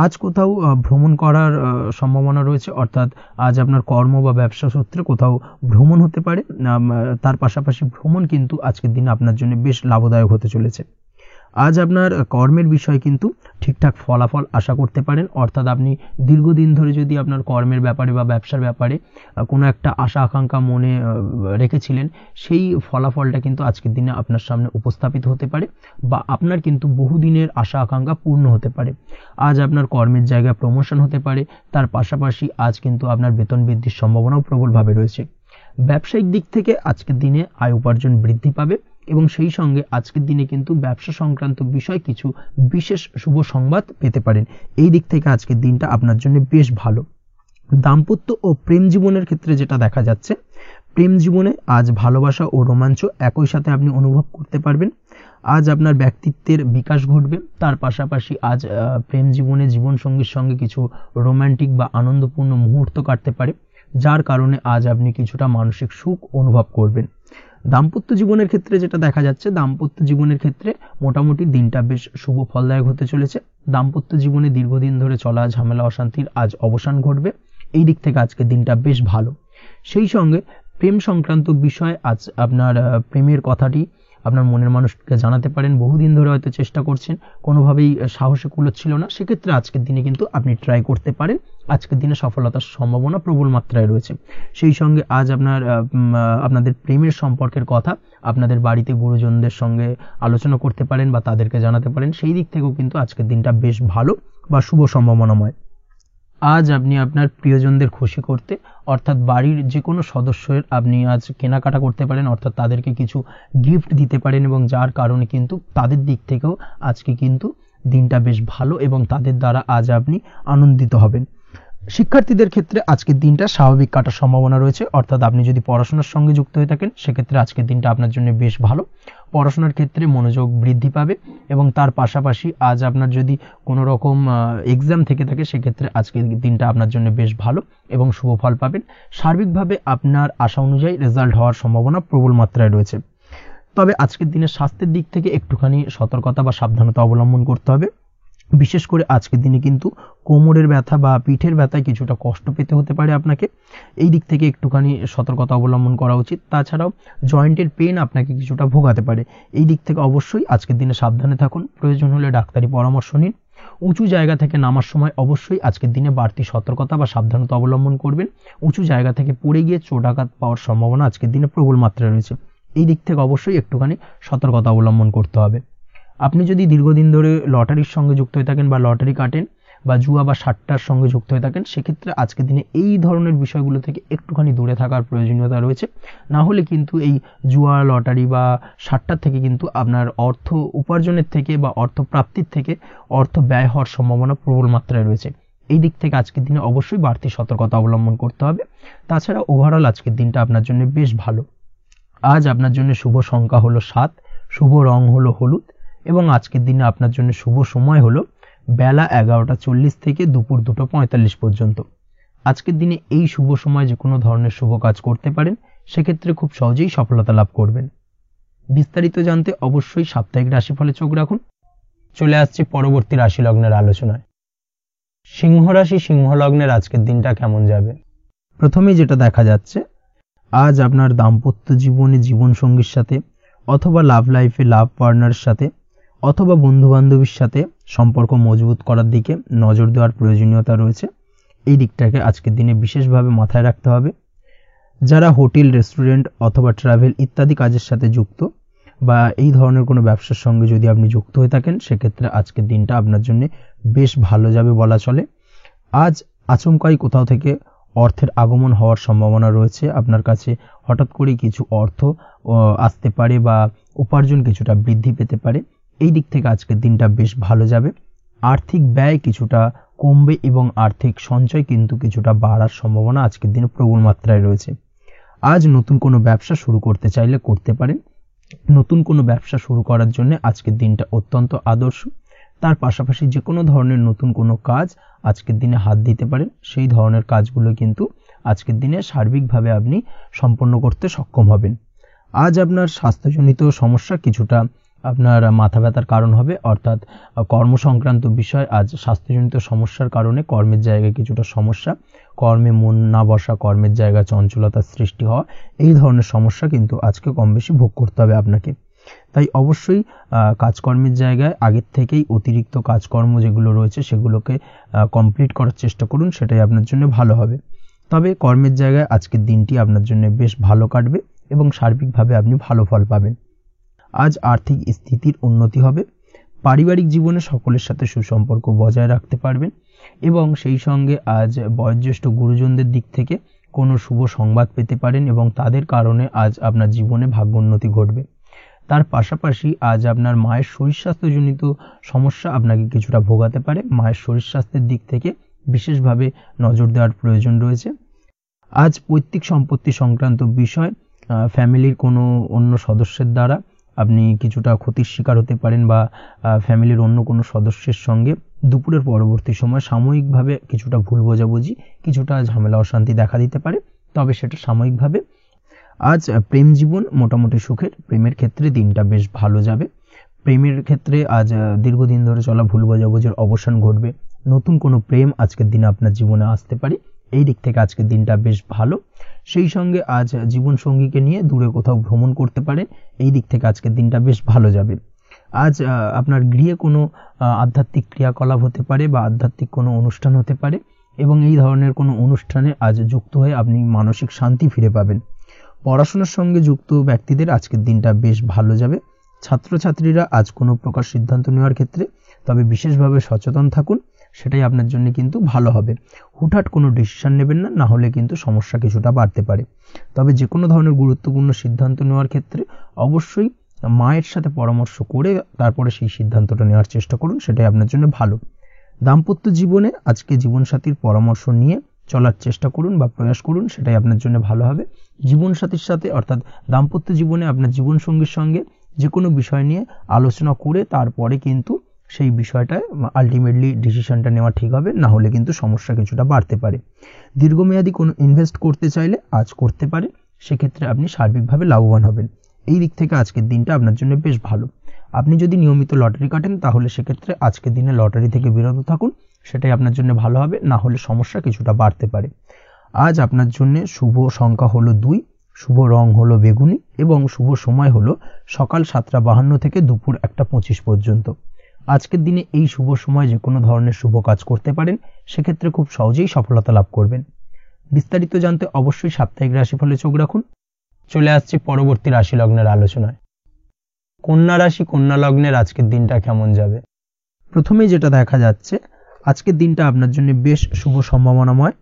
আজ কোথাও ভ্রমণ করার সম্ভাবনা রয়েছে, অর্থাৎ আজ আপনার কর্ম বা ব্যবসা সূত্রে কোথাও ভ্রমণ হতে পারে। তার পাশাপাশি ভ্রমণ কিন্তু আজকের দিনে আপনার জন্য বেশ লাভদায়ক হতে চলেছে। আজ আপনার কর্মের বিষয়ে কিন্তু ঠিকঠাক ফলাফল আশা করতে পারেন, অর্থাৎ আপনি দীর্ঘদিন ধরে যদি আপনার কর্মের ব্যাপারে বা ব্যবসার ব্যাপারে কোনো একটা আশা আকাঙ্ক্ষা মনে রেখেছিলেন, সেই ফলাফলটা কিন্তু আজকের দিনে আপনার সামনে উপস্থাপিত হতে পারে, বা আপনার কিন্তু বহুদিনের আশা আকাঙ্ক্ষা পূর্ণ হতে পারে। আজ আপনার কর্মের জায়গায় প্রমোশন হতে পারে, তার পাশাপাশি আজ কিন্তু আপনার বেতন বৃদ্ধির সম্ভাবনাও প্রবলভাবে রয়েছে। ব্যবসায়িক দিক থেকে আজকের দিনে আয় উপার্জন বৃদ্ধি পাবে, এবং সেই সঙ্গে আজকের দিনে কিন্তু ব্যবসা সংক্রান্ত বিষয় কিছু বিশেষ শুভ সংবাদ পেতে পারেন। এই দিক থেকে আজকের দিনটা আপনার জন্য বেশ ভালো। দাম্পত্য ও প্রেম জীবনের ক্ষেত্রে যেটা দেখা যাচ্ছে, প্রেম জীবনে আজ ভালোবাসা ও রোমাঞ্চ একই সাথে আপনি অনুভব করতে পারবেন। আজ আপনার ব্যক্তিত্বের বিকাশ ঘটবে, তার পাশাপাশি আজ প্রেম জীবনে জীবনসঙ্গীর সঙ্গে কিছু রোমান্টিক বা আনন্দপূর্ণ মুহূর্ত কাটতে পারে, যার কারণে আজ আপনি কিছুটা মানসিক সুখ অনুভব করবেন। দাম্পত্য জীবনের ক্ষেত্রে যেটা দেখা যাচ্ছে, দাম্পত্য জীবনের ক্ষেত্রে মোটামুটি দিনটা বেশ শুভ ফলদায়ক হতে চলেছে। দাম্পত্য জীবনে দীর্ঘদিন ধরে চলা ঝামেলা অশান্তির আজ অবসান ঘটবে। এই দিক থেকে আজকে দিনটা বেশ ভালো। সেই সঙ্গে প্রেম সংক্রান্ত বিষয় আজ আপনার প্রেমের কথাটি আপনার মনের মানুষকে জানাতে পারেন। বহুদিন ধরে হয়তো চেষ্টা করছেন, কোনোভাবেই সাহসে কুলোচ্ছিল না, সেক্ষেত্রে আজকের দিনে কিন্তু আপনি ট্রাই করতে পারেন। আজকের দিনে সফলতার সম্ভাবনা প্রবল মাত্রায় রয়েছে। সেই সঙ্গে আজ আপনাদের প্রেমের সম্পর্কের কথা আপনাদের বাড়িতে গুরুজনদের সঙ্গে আলোচনা করতে পারেন বা তাদেরকে জানাতে পারেন। সেই দিক থেকেও কিন্তু আজকের দিনটা বেশ ভালো বা শুভ সম্ভাবনাময়। আজ আপনি আপনার প্রিয়জনদের খুশি করতে, অর্থাৎ বাড়ির যে কোনো সদস্যের আপনি আজ কেনাকাটা করতে পারেন, অর্থাৎ তাদেরকে কিছু গিফট দিতে পারেন, এবং যার কারণে কিন্তু তাদের দিক থেকেও আজকে কিন্তু দিনটা বেশ ভালো, এবং তাদের দ্বারা আজ আপনি আনন্দিত হবেন। শিক্ষার্থীদের ক্ষেত্রে আজকের দিনটা স্বাভাবিক কাটার সম্ভাবনা রয়েছে, অর্থাৎ আপনি যদি পড়াশোনার সঙ্গে যুক্ত হয়ে থাকেন সেক্ষেত্রে আজকের দিনটা আপনার জন্য বেশ ভালো। পড়াশোনার ক্ষেত্রে মনোযোগ বৃদ্ধি পাবে, এবং তার পাশাপাশি আজ আপনার যদি কোনো রকম এক্সাম থেকে থাকে সেক্ষেত্রে আজকের দিনটা আপনার জন্য বেশ ভালো এবং শুভ ফল পাবেন। সার্বিকভাবে আপনার আশা অনুযায়ী রেজাল্ট হওয়ার সম্ভাবনা প্রবল মাত্রায় রয়েছে। তবে আজকের দিনে স্বাস্থ্যের দিক থেকে একটুখানি সতর্কতা বা সাবধানতা অবলম্বন করতে হবে। বিশেষ করে আজকের দিনে কিন্তু কোমরের ব্যথা বা পিঠের ব্যথায় কিছুটা কষ্ট পেতে হতে পারে আপনাকে। এই দিক থেকে একটুখানি সতর্কতা অবলম্বন করা উচিত। তাছাড়াও জয়েন্টের পেন আপনাকে কিছুটা ভোগাতে পারে। এই দিক থেকে অবশ্যই আজকের দিনে সাবধানে থাকুন, প্রয়োজন হলে ডাক্তারি পরামর্শ নিন। উঁচু জায়গা থেকে নামার সময় অবশ্যই আজকের দিনে বাড়তি সতর্কতা বা সাবধানতা অবলম্বন করবেন। উঁচু জায়গা থেকে পড়ে গিয়ে চোট আঘাত পাওয়ার সম্ভাবনা আজকের দিনে প্রবল মাত্রায় রয়েছে। এই দিক থেকে অবশ্যই একটুখানি সতর্কতা অবলম্বন করতে হবে। আপনি যদি দীর্ঘদিন ধরে লটারির সঙ্গে যুক্ত হয়ে থাকেন বা লটারি কাটেন বা জুয়া বা সাট্টার সঙ্গে যুক্ত হয়ে থাকেন সেক্ষেত্রে আজকের দিনে এই ধরনের বিষয়গুলো থেকে একটুখানি দূরে থাকার প্রয়োজনীয়তা রয়েছে। না হলে কিন্তু এই জুয়া, লটারি বা সাট্টার থেকে কিন্তু আপনার অর্থ উপার্জনের থেকে বা অর্থ প্রাপ্তির থেকে অর্থ ব্যয় হওয়ার সম্ভাবনা প্রবল মাত্রায় রয়েছে। এই দিক থেকে আজকের দিনে অবশ্যই বাড়তি সতর্কতা অবলম্বন করতে হবে। তাছাড়া ওভারঅল আজকের দিনটা আপনার জন্য বেশ ভালো। আজ আপনার জন্য শুভ সংখ্যা হলো 7, শুভ রং হলো হলুদ, এবং আজকের দিনে আপনার জন্য শুভ সময় হলো বেলা 11:40 থেকে দুপুর 2:45 পর্যন্ত। আজকের দিনে এই শুভ সময় যে কোনো ধরনের শুভ কাজ করতে পারেন, সেক্ষেত্রে খুব সহজেই সফলতা লাভ করবেন। বিস্তারিত জানতে অবশ্যই সাপ্তাহিক রাশিফলে চোখ রাখুন। চলে আসছে পরবর্তী রাশি লগ্নের আলোচনায়। সিংহ রাশি, সিংহ লগ্নের আজকের দিনটা কেমন যাবে? প্রথমেই যেটা দেখা যাচ্ছে, আজ আপনার দাম্পত্য জীবনে জীবনসঙ্গীর সাথে অথবা লাভ লাইফে লাভ পার্টনারের সাথে অথবা বন্ধু বান্ধবীর সাথে সম্পর্ক মজবুত করার দিকে নজর দেওয়ার প্রয়োজনীয়তা রয়েছে। এই দিকটাকে আজকের দিনে বিশেষভাবে মাথায় রাখতে হবে। যারা হোটেল, রেস্টুরেন্ট অথবা ট্রাভেল ইত্যাদি কাজের সাথে যুক্ত বা এই ধরনের কোনো ব্যবসার সঙ্গে যদি আপনি যুক্ত হয়ে থাকেন, সেক্ষেত্রে আজকের দিনটা আপনার জন্য বেশ ভালো যাবে বলা চলে। আজ আচমকাই কোথাও থেকে অর্থের আগমন হওয়ার সম্ভাবনা রয়েছে। আপনার কাছে হঠাৎ করেই কিছু অর্থ আসতে পারে বা উপার্জন কিছুটা বৃদ্ধি পেতে পারে। এই দিক থেকে আজকের দিনটা বেশ ভালো যাবে। আর্থিক ব্যয় কিছুটা কমবে এবং আর্থিক সঞ্চয় কিন্তু কিছুটা বাড়ার সম্ভাবনা আজকের দিনে প্রবল মাত্রায় রয়েছে। আজ নতুন কোনো ব্যবসা শুরু করতে চাইলে করতে পারেন। নতুন কোনো ব্যবসা শুরু করার জন্য আজকের দিনটা অত্যন্ত আদর্শ। তার পাশাপাশি যে কোনো ধরনের নতুন কোনো কাজ আজকের দিনে হাত দিতে পারেন। সেই ধরনের কাজগুলো কিন্তু আজকের দিনে সার্বিকভাবে আপনি সম্পন্ন করতে সক্ষম হবেন। আজ আপনার স্বাস্থ্যজনিত সমস্যা কিছুটা আপনার মাথা ব্যথার কারণ হবে, অর্থাৎ কর্মসংক্রান্ত বিষয়। আজ স্বাস্থ্যজনিত সমস্যার কারণে কর্মের জায়গায় কিছুটা সমস্যা, কর্মে মন না বসা, কর্মের জায়গায় চঞ্চলতার সৃষ্টি হওয়া, এই ধরনের সমস্যা কিন্তু আজকে কম বেশি ভোগ করতে হবে আপনাকে। তাই অবশ্যই কাজকর্মের জায়গায় আগের থেকেই অতিরিক্ত কাজকর্ম যেগুলো রয়েছে সেগুলোকে কমপ্লিট করার চেষ্টা করুন, সেটাই আপনার জন্য ভালো হবে। তবে কর্মের জায়গায় আজকের দিনটি আপনার জন্য বেশ ভালো কাটবে এবং সার্বিকভাবে আপনি ভালো ফল পাবেন। আজ আর্থিক স্থিতির উন্নতি হবে। পারিবারিক জীবনে সকলের সাথে সুসম্পর্ক বজায় রাখতে পারবেন এবং সেই সঙ্গে আজ বয়োজ্যেষ্ঠ গুরুজনদের দিক থেকে কোনো শুভ সংবাদ পেতে পারেন এবং তাদের কারণে আজ আপনার জীবনে ভাগ্যোন্নতি ঘটবে। তার পাশাপাশি আজ আপনার মায়ের শরীর স্বাস্থ্যজনিত সমস্যা আপনাকে কিছুটা ভোগাতে পারে। মায়ের শরীর স্বাস্থ্যের দিক থেকে বিশেষভাবে নজর দেওয়ার প্রয়োজন রয়েছে। আজ পৈতৃক সম্পত্তি সংক্রান্ত বিষয়, ফ্যামিলির কোনো অন্য সদস্যের দ্বারা আপনি কিছুটা ক্ষতির শিকার হতে পারেন বা ফ্যামিলির অন্য কোনো সদস্যের সঙ্গে দুপুরের পরবর্তী সময় সাময়িকভাবে কিছুটা ভুল বোঝাবুঝি, কিছুটা ঝামেলা অশান্তি দেখা দিতে পারে, তবে সেটা সাময়িকভাবে। আজ প্রেম জীবন মোটামুটি সুখের। প্রেমের ক্ষেত্রে দিনটা বেশ ভালো যাবে। প্রেমের ক্ষেত্রে আজ দীর্ঘদিন ধরে চলা ভুল বোঝাবুঝির অবসান ঘটবে। নতুন কোনো প্রেম আজকের দিনে আপনার জীবনে আসতে পারে। এই দিক থেকে আজকের দিনটা বেশ ভালো। সেই সঙ্গে আজ জীবন সঙ্গীকে নিয়ে দূরে কোথাও ভ্রমণ করতে পারেন। এই দিক থেকে আজকের দিনটা বেশ ভালো যাবে। আজ আপনার গৃহে কোনো আধ্যাত্মিক ক্রিয়াকলাপ হতে পারে বা আধ্যাত্মিক কোনো অনুষ্ঠান হতে পারে এবং এই ধরনের কোনো অনুষ্ঠানে আজ যুক্ত হয়ে আপনি মানসিক শান্তি ফিরে পাবেন। পড়াশোনার সঙ্গে যুক্ত ব্যক্তিদের আজকের দিনটা বেশ ভালো যাবে। ছাত্রছাত্রীরা আজ কোনো প্রকার সিদ্ধান্ত নেওয়ার ক্ষেত্রে তবে বিশেষভাবে সচেতন থাকুন, সেটাই আপনার জন্য কিন্তু ভালো হবে। হুটহাট কোনো ডিসিশন নেবেন না, না হলে কিন্তু সমস্যা কিছুটা বাড়তে পারে। তবে যে কোনো ধরনের গুরুত্বপূর্ণ সিদ্ধান্ত নেওয়ার ক্ষেত্রে অবশ্যই মায়ের সাথে পরামর্শ করে তারপরে সেই সিদ্ধান্তটা নেওয়ার চেষ্টা করুন, সেটাই আপনার জন্য ভালো। দাম্পত্য জীবনে আজকে জীবনসাথীর পরামর্শ নিয়ে চলার চেষ্টা করুন বা প্রয়াস করুন, সেটাই আপনার জন্য ভালো হবে। জীবনসাথীর সাথে অর্থাৎ দাম্পত্য জীবনে আপনার জীবনসঙ্গীর সঙ্গে যে কোনো বিষয় নিয়ে আলোচনা করে তারপরে কিন্তু সেই বিষয়টায় আলটিমেটলি ডিসিশনটা নেওয়া ঠিক হবে, না হলে কিন্তু সমস্যা কিছুটা বাড়তে পারে। দীর্ঘমেয়াদী কোনো ইনভেস্ট করতে চাইলে আজ করতে পারে, সেক্ষেত্রে আপনি সার্বিকভাবে লাভবান হবেন। এই দিক থেকে আজকের দিনটা আপনার জন্য বেশ ভালো। আপনি যদি নিয়মিত লটারি কাটেন তাহলে সেক্ষেত্রে আজকের দিনে লটারি থেকে বিরত থাকুন, সেটাই আপনার জন্য ভালো হবে, না হলে সমস্যা কিছুটা বাড়তে পারে। আজ আপনার জন্য শুভ সংখ্যা হলো 2, শুভ রং হলো বেগুনি এবং শুভ সময় হলো সকাল 7:52 থেকে দুপুর 1:25 পর্যন্ত। আজকের দিনে এই শুভ সময় যে কোনো ধরনের শুভ কাজ করতে পারেন, সেক্ষেত্রে খুব সহজেই সফলতা লাভ করবেন। বিস্তারিত জানতে অবশ্যই সাপ্তাহিক রাশিফলে চোখ রাখুন। চলে আসছে পরবর্তী রাশি লগ্নের আলোচনায়। কন্যা রাশি, কন্যা লগ্নের আজকের দিনটা কেমন যাবে? প্রথমেই যেটা দেখা যাচ্ছে, আজকের দিনটা আপনার জন্য বেশ শুভ সম্ভাবনাময়।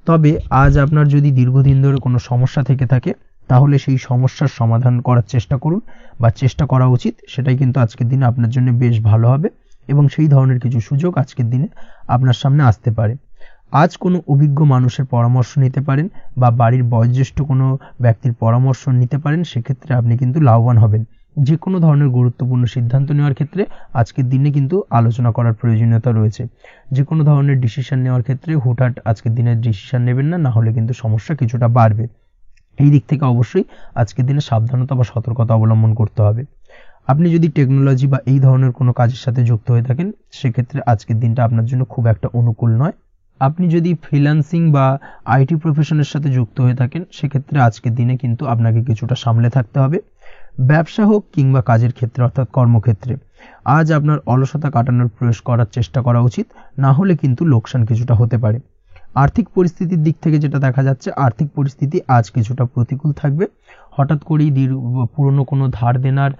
তবে আজ আপনার যদি দীর্ঘদিন ধরে কোনো সমস্যা থেকে থাকে তাহলে সেই সমস্যার সমাধান করার চেষ্টা করুন বা চেষ্টা করা উচিত, সেটাই কিন্তু আজকের দিনে আপনার জন্য বেশ ভালো হবে এবং সেই ধরনের কিছু সুযোগ আজকের দিনে আপনার সামনে আসতে পারে। আজ কোনো অভিজ্ঞ মানুষের পরামর্শ নিতে পারেন বা বাড়ির বয়োজ্যেষ্ঠ কোনো ব্যক্তির পরামর্শ নিতে পারেন, সেক্ষেত্রে আপনি কিন্তু লাভবান হবেন। যে কোনো ধরনের গুরুত্বপূর্ণ সিদ্ধান্ত নেওয়ার ক্ষেত্রে আজকের দিনে কিন্তু আলোচনা করার প্রয়োজনীয়তা রয়েছে। যে কোনো ধরনের ডিসিশন নেওয়ার ক্ষেত্রে হুটহাট আজকের দিনে ডিসিশন নেবেন না, না হলে কিন্তু সমস্যা কিছুটা বাড়বে। এই দিক থেকে অবশ্যই আজকের দিনে সাবধানতা বা সতর্কতা অবলম্বন করতে হবে। আপনি যদি টেকনোলজি বা এই ধরনের কোনো কাজের সাথে যুক্ত হয়ে থাকেন, সেক্ষেত্রে আজকের দিনটা আপনার জন্য খুব একটা অনুকূল নয়। আপনি যদি ফ্রিল্যান্সিং বা আইটি প্রফেশনের সাথে যুক্ত হয়ে থাকেন, সেক্ষেত্রে আজকের দিনে কিন্তু আপনাকে কিছুটা সামলে থাকতে হবে। ব্যবসা হোক কিংবা কাজের ক্ষেত্রে অর্থাৎ কর্মক্ষেত্রে আজ আপনার অলসতা কাটানোর প্রয়াস করার চেষ্টা করা উচিত, না হলে কিন্তু লোকসান কিছুটা হতে পারে। আর্থিক পরিস্থিতির দিক থেকে যেটা দেখা যাচ্ছে, আর্থিক পরিস্থিতি আজ কিছুটা প্রতিকূল থাকবে। হঠাৎ করেই পুরনো কোনো ধার দেনার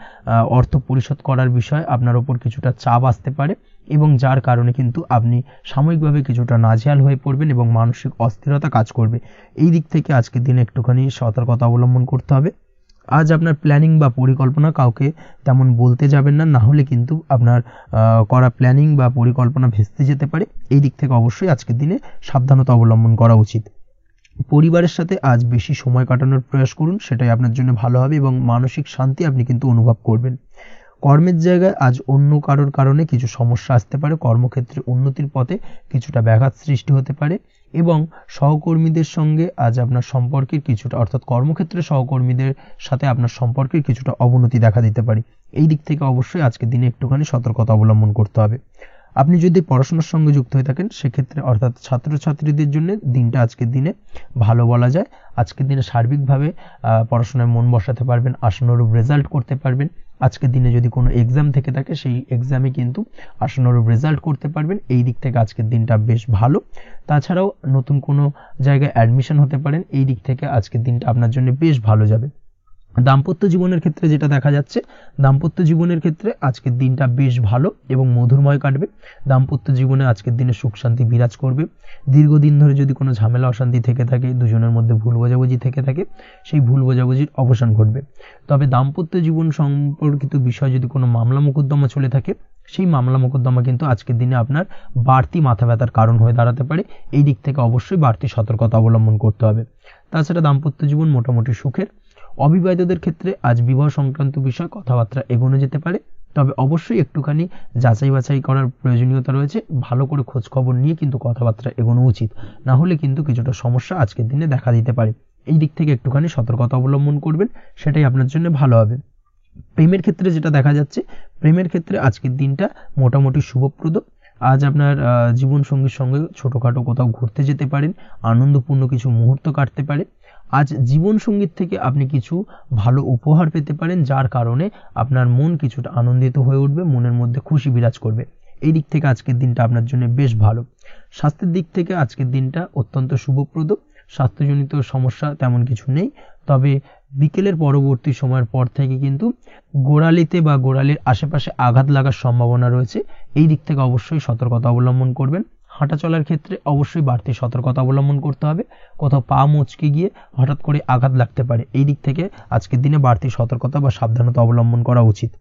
অর্থ পরিশোধ করার বিষয়ে আপনার ওপর কিছুটা চাপ আসতে পারে, এবং যার কারণে কিন্তু আপনি সাময়িকভাবে কিছুটা নাজেহাল হয়ে পড়বেন এবং মানসিক অস্থিরতা কাজ করবে। এই দিক থেকে আজকের দিনে একটুখানি সতর্কতা অবলম্বন করতে হবে। আজ আপনার প্ল্যানিং বা পরিকল্পনা কাউকে তেমন বলতে যাবেন না, না হলে কিন্তু আপনার করা প্ল্যানিং বা পরিকল্পনা ভেস্তে যেতে পারে। এই দিক থেকে অবশ্যই আজকের দিনে সাবধানতা অবলম্বন করা উচিত। পরিবারের সাথে আজ বেশি সময় কাটানোর প্রয়াস করুন, সেটাই আপনার জন্য ভালো হবে এবং মানসিক শান্তি আপনি কিন্তু অনুভব করবেন। কর্মের জায়গায় আজ অন্য কারোর কারণে কিছু সমস্যা আসতে পারে, কর্মক্ষেত্রে উন্নতির পথে কিছুটা ব্যাঘাত সৃষ্টি হতে পারে, এবং সহকর্মীদের সঙ্গে আজ আপনার সম্পর্কের কিছুটা অর্থাৎ কর্মক্ষেত্রে সহকর্মীদের সাথে আপনার সম্পর্কের কিছুটা অবনতি দেখা দিতে পারে। এই দিক থেকে অবশ্যই আজকের দিনে একটুখানি সতর্কতা অবলম্বন করতে হবে। আপনি যদি পড়াশোনার সঙ্গে যুক্ত হয়ে থাকেন, সেক্ষেত্রে অর্থাৎ ছাত্রছাত্রীদের জন্য দিনটা আজকের দিনে ভালো বলা যায়। আজকের দিনে সার্বিকভাবে পড়াশোনায় মন বসাতে পারবেন, আশানুরূপ রেজাল্ট করতে পারবেন। আজকের দিনে যদি কোনো এক্সাম থেকে থাকে, সেই এক্সামে কিন্তু আশানুরূপ রেজাল্ট করতে পারবেন। এই দিক থেকে আজকের দিনটা বেশ ভালো। তাছাড়াও নতুন কোনো জায়গায় অ্যাডমিশন হতে পারেন, এই দিক থেকে আজকের দিনটা আপনার জন্য বেশ ভালো যাবে। দাম্পত্য জীবনের ক্ষেত্রে যেটা দেখা যাচ্ছে, দাম্পত্য জীবনের ক্ষেত্রে আজকের দিনটা বেশ ভালো এবং মধুরময় কাটবে। দাম্পত্য জীবনে আজকের দিনে সুখ শান্তি বিরাজ করবে। দীর্ঘদিন ধরে যদি কোনো ঝামেলা অশান্তি থেকে থাকে, দুজনের মধ্যে ভুল বোঝাবুঝি থেকে থাকে, সেই ভুল বোঝাবুঝির অবসান ঘটবে। তবে দাম্পত্য জীবন সম্পর্কিত বিষয় যদি কোনো মামলা মোকদ্দমা চলে থাকে, সেই মামলা মোকদ্দমা কিন্তু আজকের দিনে আপনার বাড়তি মাথা ব্যথার কারণ হয়ে দাঁড়াতে পারে। এই দিক থেকে অবশ্যই বাড়তি সতর্কতা অবলম্বন করতে হবে। তাছাড়া দাম্পত্য জীবন মোটামুটি সুখের। অবিবাহিতদের ক্ষেত্রে আজ বিবাহ সংক্রান্ত বিষয় কথাবার্তা এগোনো যেতে পারে, তবে অবশ্যই একটুখানি যাচাই বাছাই করার প্রয়োজনীয়তা রয়েছে। ভালো করে খোঁজ খবর নিয়ে কিন্তু কথাবার্তা এগোনো উচিত, না হলে কিন্তু কিছুটা সমস্যা আজকের দিনে দেখা দিতে পারে। এই দিক থেকে একটুখানি সতর্কতা অবলম্বন করবেন, সেটাই আপনার জন্য ভালো হবে। প্রেমের ক্ষেত্রে যেটা দেখা যাচ্ছে, প্রেমের ক্ষেত্রে আজকের দিনটা মোটামুটি শুভপ্রদ। আজ আপনার জীবন সঙ্গীর সঙ্গে ছোটখাটো কোথাও ঘুরতে যেতে পারেন, আনন্দপূর্ণ কিছু মুহূর্ত কাটতে পারে। আজ জীবন সঙ্গীত থেকে আপনি কিছু ভালো উপহার পেতে পারেন, যার কারণে আপনার মন কিছুটা আনন্দিত হয়ে উঠবে, মনের মধ্যে খুশি বিরাজ করবে। এই দিক থেকে আজকের দিনটা আপনার জন্য বেশ ভালো। স্বাস্থ্যের দিক থেকে আজকের দিনটা অত্যন্ত শুভপ্রদ। স্বাস্থ্যজনিত সমস্যা তেমন কিছু নেই, তবে বিকেলের পরবর্তী সময়ের পর থেকে কিন্তু গোড়ালিতে বা গোড়ালির আশেপাশে আঘাত লাগার সম্ভাবনা রয়েছে। এই দিক থেকে অবশ্যই সতর্কতা অবলম্বন করবেন। হাঁটা চলার ক্ষেত্রে অবশ্যই বাড়তি সতর্কতা অবলম্বন করতে হবে। কোথাও পা মচকে গিয়ে হঠাৎ করে আঘাত লাগতে পারে, এই দিক থেকে আজকের দিনে বাড়তি সতর্কতা বা সাবধানতা অবলম্বন করা উচিত।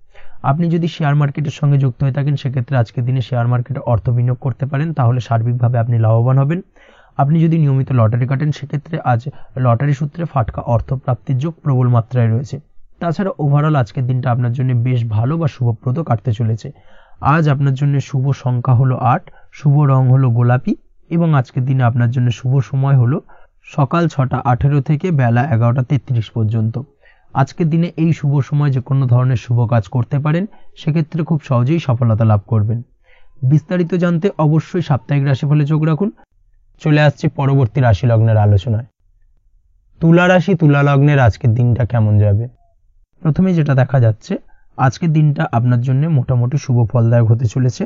আপনি যদি শেয়ার মার্কেটের সঙ্গে যুক্ত হয়ে থাকেন, সেক্ষেত্রে আজকের দিনে শেয়ার মার্কেটে অর্থ বিনিয়োগ করতে পারেন, তাহলে সার্বিকভাবে আপনি লাভবান হবেন। আপনি যদি নিয়মিত লটারি কাটেন, সেক্ষেত্রে আজ লটারি সূত্রে ফাটকা অর্থ প্রাপ্তির যোগ প্রবল মাত্রায় রয়েছে। তাছাড়া ওভারঅল আজকের দিনটা আপনার জন্য বেশ ভালো বা শুভপ্রদ কাটতে চলেছে। আজ আপনার জন্য শুভ সংখ্যা হলো 8, শুভ রং হলো গোলাপি, এবং আজকের দিনে আপনার জন্য শুভ সময় হলো সকাল 6:18 থেকে বেলা 11:33 পর্যন্ত। আজকের দিনে এই শুভ সময় যে কোনো ধরনের শুভ কাজ করতে পারেন, সেক্ষেত্রে খুব সহজেই সফলতা লাভ করবেন। বিস্তারিত জানতে অবশ্যই সাপ্তাহিক রাশিফলে চোখ রাখুন। চলে আসছে পরবর্তী রাশি লগ্নের আলোচনায়। তুলা রাশি, তুলা লগ্নের আজকের দিনটা কেমন যাবে? প্রথমে যেটা দেখা যাচ্ছে, আজকের দিনটা আপনার জন্য মোটামুটি শুভ ফলদায়ক হতে চলেছে।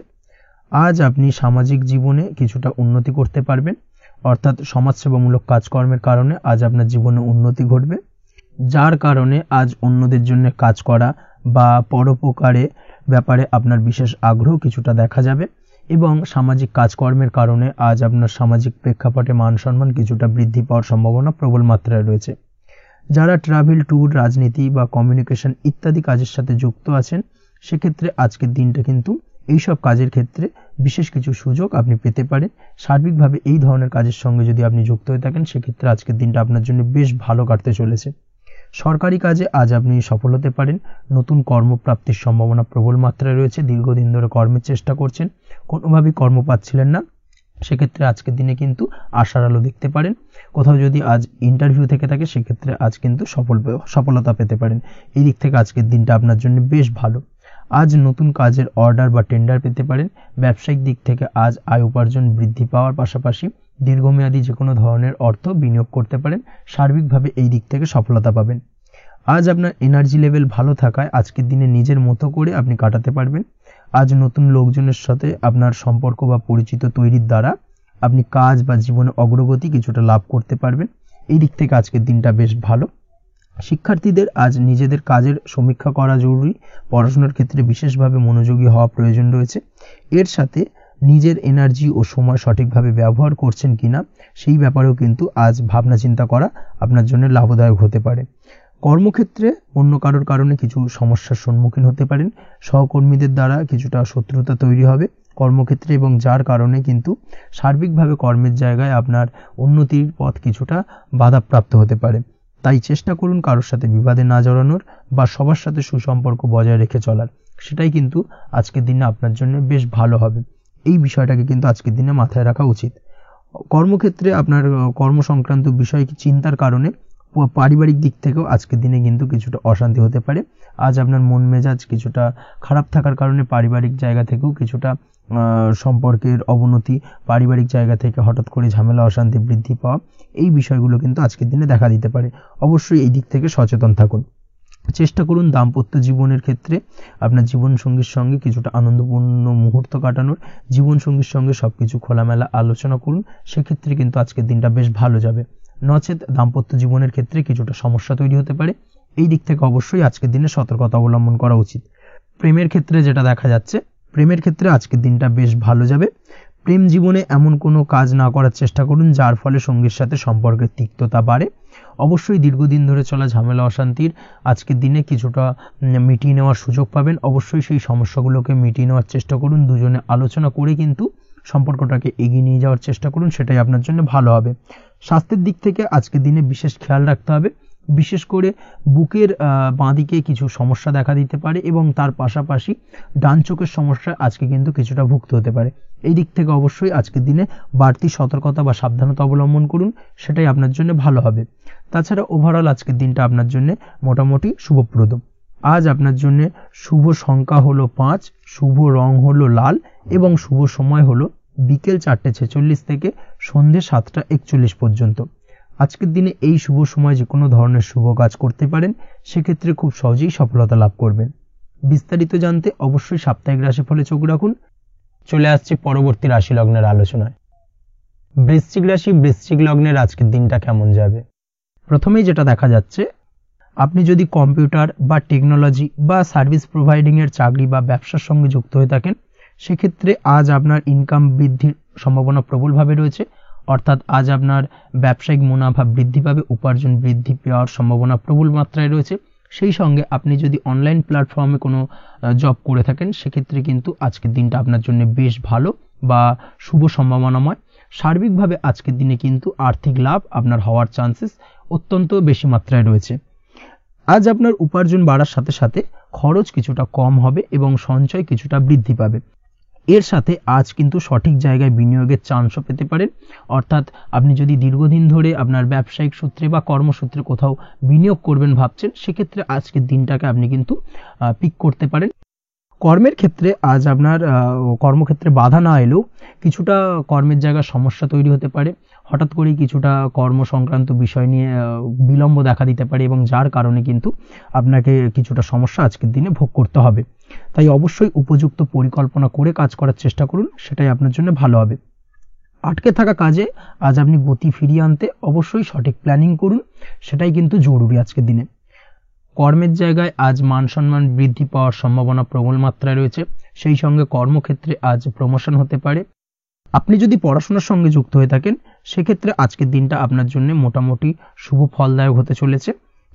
আজ আপনি সামাজিক জীবনে কিছুটা উন্নতি করতে পারবেন, অর্থাৎ সমাজসেবামূলক কাজকর্মের কারণে আজ আপনার জীবনে উন্নতি ঘটবে, যার কারণে আজ অন্যদের জন্য কাজ করা বা পরোপকারে ব্যাপারে আপনার বিশেষ আগ্রহ কিছুটা দেখা যাবে, এবং সামাজিক কাজকর্মের কারণে আজ আপনার সামাজিক প্রেক্ষাপটে মান সম্মান কিছুটা বৃদ্ধি পাওয়ার সম্ভাবনা প্রবল মাত্রায় রয়েছে। যারা ট্রাভেল, ট্যুর, রাজনীতি বা কমিউনিকেশন ইত্যাদি কাজের সাথে যুক্ত আছেন, সেক্ষেত্রে আজকের দিনটা কিন্তু এইসব কাজের ক্ষেত্রে বিশেষ কিছু সুযোগ আপনি পেতে পারেন। সার্বিকভাবে এই ধরনের কাজের সঙ্গে যদি আপনি যুক্ত হয়ে থাকেন, সেক্ষেত্রে আজকের দিনটা আপনার জন্য বেশ ভালো কাটতে চলেছে। সরকারি কাজে আজ আপনি সফল হতে পারেন। নতুন কর্মপ্রাপ্তির সম্ভাবনা প্রবল মাত্রায় রয়েছে। দীর্ঘদিন ধরে কর্মের চেষ্টা করছেন, কোনোভাবেই কর্ম পাচ্ছিলেন না, সেক্ষেত্রে আজকের দিনে কিন্তু আশার আলো দেখতে পারেন। কোথাও যদি আজ ইন্টারভিউ থেকে থাকে সেক্ষেত্রে আজ কিন্তু সফলতা পেতে পারেন। এই দিক থেকে আজকের দিনটা আপনার জন্য বেশ ভালো। আজ নতুন কাজের অর্ডার বা টেন্ডার পেতে পারেন। ব্যবসায়িক দিক থেকে আজ আয় উপার্জন বৃদ্ধি পাওয়ার পাশাপাশি দীর্ঘমেয়াদী যে কোনো ধরনের অর্থ বিনিয়োগ করতে পারেন। সার্বিকভাবে এই দিক থেকে সফলতা পাবেন। আজ আপনার এনার্জি লেভেল ভালো থাকায় আজকের দিনে নিজের মতো করে আপনি কাটাতে পারবেন। আজ নতুন লোকজনের সাথে আপনার সম্পর্ক বা পরিচিত তৈরির দ্বারা আপনি কাজ বা জীবনে অগ্রগতি কিছুটা লাভ করতে পারবেন। এই দিক থেকে আজকের দিনটা বেশ ভালো। শিক্ষার্থীদের আজ নিজেদের কাজের সমীক্ষা করা জরুরি। পড়াশোনার ক্ষেত্রে বিশেষভাবে মনোযোগী হওয়া প্রয়োজন রয়েছে। এর সাথে নিজের এনার্জি ও সময় সঠিকভাবে ব্যবহার করছেন কিনা সেই ব্যাপারেও কিন্তু আজ ভাবনা চিন্তা করা আপনার জন্য লাভদায়ক হতে পারে। কর্মক্ষেত্রে অন্য কারোর কারণে কিছু সমস্যার সম্মুখীন হতে পারেন। সহকর্মীদের দ্বারা কিছুটা শত্রুতা তৈরি হবে কর্মক্ষেত্রে, এবং যার কারণে কিন্তু সার্বিকভাবে কর্মের জায়গায় আপনার উন্নতির পথ কিছুটা বাধাপ্রাপ্ত হতে পারে। তাই চেষ্টা করুন কারোর সাথে বিবাদে না জড়ানোর বা সবার সাথে সুসম্পর্ক বজায় রেখে চলার। সেটাই কিন্তু আজকের দিনে আপনার জন্য বেশ ভালো হবে। এই বিষয়টাকে কিন্তু আজকের দিনে মাথায় রাখা উচিত। কর্মক্ষেত্রে আপনার কর্ম সংক্রান্ত বিষয় চিন্তার কারণে পারিবারিক দিক থেকেও আজকের দিনে কিন্তু কিছুটা অশান্তি হতে পারে। আজ আপনার মন মেজাজ কিছুটা খারাপ থাকার কারণে পারিবারিক জায়গা থেকেও কিছুটা সম্পর্কের অবনতি, পারিবারিক জায়গা থেকে হঠাৎ করে ঝামেলা অশান্তি বৃদ্ধি পাওয়া, এই বিষয়গুলো কিন্তু আজকের দিনে দেখা দিতে পারে। অবশ্যই এই দিক থেকে সচেতন থাকুন। চেষ্টা করুন দাম্পত্য জীবনের ক্ষেত্রে আপনার জীবনসঙ্গীর সঙ্গে কিছুটা আনন্দপূর্ণ মুহূর্ত কাটানোর। জীবনসঙ্গীর সঙ্গে সবকিছু খোলামেলা আলোচনা করুন, সেক্ষেত্রে কিন্তু আজকের দিনটা বেশ ভালো যাবে। নচেত দাম্পত্য জীবনের ক্ষেত্রে কিছুটা সমস্যা তৈরি হতে পারে। এই দিক থেকে অবশ্যই আজকের দিনে সতর্কতা অবলম্বন করা উচিত। প্রেমের ক্ষেত্রে যেটা দেখা যাচ্ছে, প্রেমের ক্ষেত্রে আজকের দিনটা বেশ ভালো যাবে। প্রেম জীবনে এমন কোনো কাজ না করার চেষ্টা করুন যার ফলে সঙ্গীর সাথে সম্পর্কের তিক্ততা বাড়ে। অবশ্যই দীর্ঘদিন ধরে চলা ঝামেলা অশান্তির আজকের দিনে কিছুটা মিটিয়ে নেওয়ার সুযোগ পাবেন। অবশ্যই সেই সমস্যাগুলোকে মিটিয়ে নেওয়ার চেষ্টা করুন। দুজনে আলোচনা করে কিন্তু সম্পর্কটাকে এগিয়ে নিয়ে যাওয়ার চেষ্টা করুন, সেটাই আপনার জন্য ভালো হবে। স্বাস্থ্যের দিক থেকে আজকের দিনে বিশেষ খেয়াল রাখতে হবে। বিশেষ করে বুকের বাঁদিকে কিছু সমস্যা দেখা দিতে পারে এবং তার পাশাপাশি ডান চোখের সমস্যা আজকে কিন্তু কিছুটা ভুগতে হতে পারে। এই দিক থেকে অবশ্যই আজকের দিনে বাড়তি সতর্কতা বা সাবধানতা অবলম্বন করুন, সেটাই আপনার জন্য ভালো হবে। তাছাড়া ওভারঅল আজকের দিনটা আপনার জন্য মোটামুটি শুভপ্রদ। আজ আপনার জন্য শুভ সংখ্যা হলো 5, শুভ রং হলো লাল এবং শুভ সময় হলো বিকেল 4:46 থেকে সন্ধ্যে 7:41 পর্যন্ত। আজকের দিনে এই শুভ সময় যে কোনো ধরনের শুভ কাজ করতে পারেন, সেক্ষেত্রে খুব সহজেই সফলতা লাভ করবেন। বিস্তারিত জানতে অবশ্যই সাপ্তাহিক রাশিফলে চোখ রাখুন। চলে আসছে পরবর্তী রাশি লগ্নের আলোচনায়। বৃশ্চিক রাশি, বৃশ্চিক লগ্নের আজকের দিনটা কেমন যাবে? প্রথমেই যেটা দেখা যাচ্ছে, আপনি যদি কম্পিউটার বা টেকনোলজি বা সার্ভিস প্রোভাইডিং এর চাকরি বা ব্যবসার সঙ্গে যুক্ত হয়ে থাকেন, সেক্ষেত্রে আজ আপনার ইনকাম বৃদ্ধির সম্ভাবনা প্রবলভাবে রয়েছে। অর্থাৎ আজ আপনার ব্যবসায়িক মুনাফা বৃদ্ধি পাবে, উপার্জন বৃদ্ধি পাওয়ার সম্ভাবনা প্রবল মাত্রায় রয়েছে। সেই সঙ্গে আপনি যদি অনলাইন প্ল্যাটফর্মে কোনো জব করে থাকেন, সেক্ষেত্রে কিন্তু আজকের দিনটা আপনার জন্য বেশ ভালো বা শুভ সম্ভাবনাময়। সার্বিকভাবে আজকের দিনে কিন্তু আর্থিক লাভ আপনার হওয়ার চান্সেস অত্যন্ত বেশি মাত্রায় রয়েছে। আজ আপনার উপার্জন বাড়ার সাথে সাথে খরচ কিছুটা কম হবে এবং সঞ্চয় কিছুটা বৃদ্ধি পাবে। এর সাথে আজ কিন্তু সঠিক জায়গায় বিনিয়োগের চান্সও পেতে পারেন। অর্থাৎ আপনি যদি দীর্ঘদিন ধরে আপনার ব্যবসায়িক সূত্রে বা কর্মসূত্রে কোথাও বিনিয়োগ করবেন ভাবছেন, সেক্ষেত্রে আজকের দিনটাকে আপনি কিন্তু পিক করতে পারেন। কর্মের ক্ষেত্রে আজ আপনার কর্মক্ষেত্রে বাধা না এলেও কিছুটা কর্মের জায়গায় সমস্যা তৈরি হতে পারে। হঠাৎ করেই কিছুটা কর্ম সংক্রান্ত বিষয় নিয়ে বিলম্ব দেখা দিতে পারে এবং যার কারণে কিন্তু আপনাকে কিছুটা সমস্যা আজকের দিনে ভোগ করতে হবে। তাই অবশ্যই উপযুক্ত পরিকল্পনা করে কাজ করার চেষ্টা করুন, সেটাই আপনার জন্য ভালো হবে। আটকে থাকা কাজে আজ আপনি গতি ফিরিয়ে আনতে অবশ্যই সঠিক প্ল্যানিং করুন, সেটাই কিন্তু জরুরি আজকের দিনে। কর্মের জায়গায় আজ মান সম্মান বৃদ্ধি পাওয়ার সম্ভাবনা প্রবল মাত্রায় রয়েছে। সেই সঙ্গে কর্মক্ষেত্রে আজ প্রমোশন হতে পারে। আপনি যদি পড়াশোনার সঙ্গে যুক্ত হয়ে থাকেন, সেক্ষেত্রে আজকের দিনটা আপনার জন্য মোটামুটি শুভ ফলদায়ক হতে চলেছে।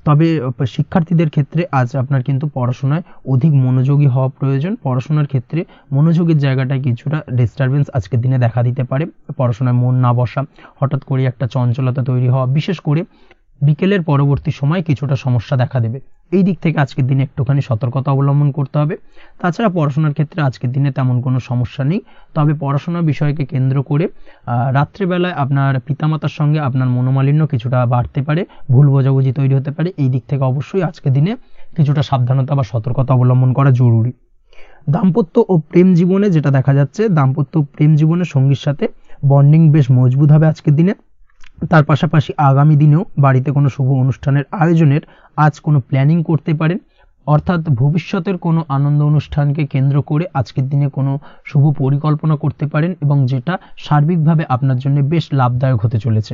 তবে শিক্ষার্থীদের ক্ষেত্রে আজ আপনার কিন্তু পড়াশোনায় অধিক মনোযোগী হওয়া প্রয়োজন। পড়াশোনার ক্ষেত্রে মনোযোগের জায়গাটায় কিছুটা ডিস্টারবেন্স আজকের দিনে দেখা দিতে পারে। পড়াশোনায় মন না বসা, হঠাৎ করে একটা চঞ্চলতা তৈরি হওয়া, বিশেষ করে বিকেলের পরবর্তী সময় কিছুটা সমস্যা দেখা দেবে। এই দিক থেকে আজকের দিনে একটুখানি সতর্কতা অবলম্বন করতে হবে। তাছাড়া পড়াশোনার ক্ষেত্রে আজকের দিনে তেমন কোনো সমস্যা নেই, তবে পড়াশোনার বিষয়কে কেন্দ্র করে রাত্রেবেলায় আপনার পিতামাতার সঙ্গে আপনার মনোমালিন্য কিছুটা বাড়তে পারে, ভুল বোঝাবুঝি তৈরি হতে পারে। এই দিক থেকে অবশ্যই আজকের দিনে কিছুটা সাবধানতা বা সতর্কতা অবলম্বন করা জরুরি। দাম্পত্য ও প্রেম জীবনে যেটা দেখা যাচ্ছে, দাম্পত্য প্রেম জীবনে সঙ্গীর সাথে বন্ডিং বেশ মজবুত হবে আজকের দিনে। তার পাশাপাশি আগামী দিনেও বাড়িতে কোনো শুভ অনুষ্ঠানের আয়োজনের আজ কোনো প্ল্যানিং করতে পারেন, অর্থাৎ ভবিষ্যতের কোনো আনন্দ অনুষ্ঠানকে কেন্দ্র করে আজকের দিনে কোনো শুভ পরিকল্পনা করতে পারেন, এবং যেটা সার্বিকভাবে আপনার জন্য বেশ লাভদায়ক হতে চলেছে।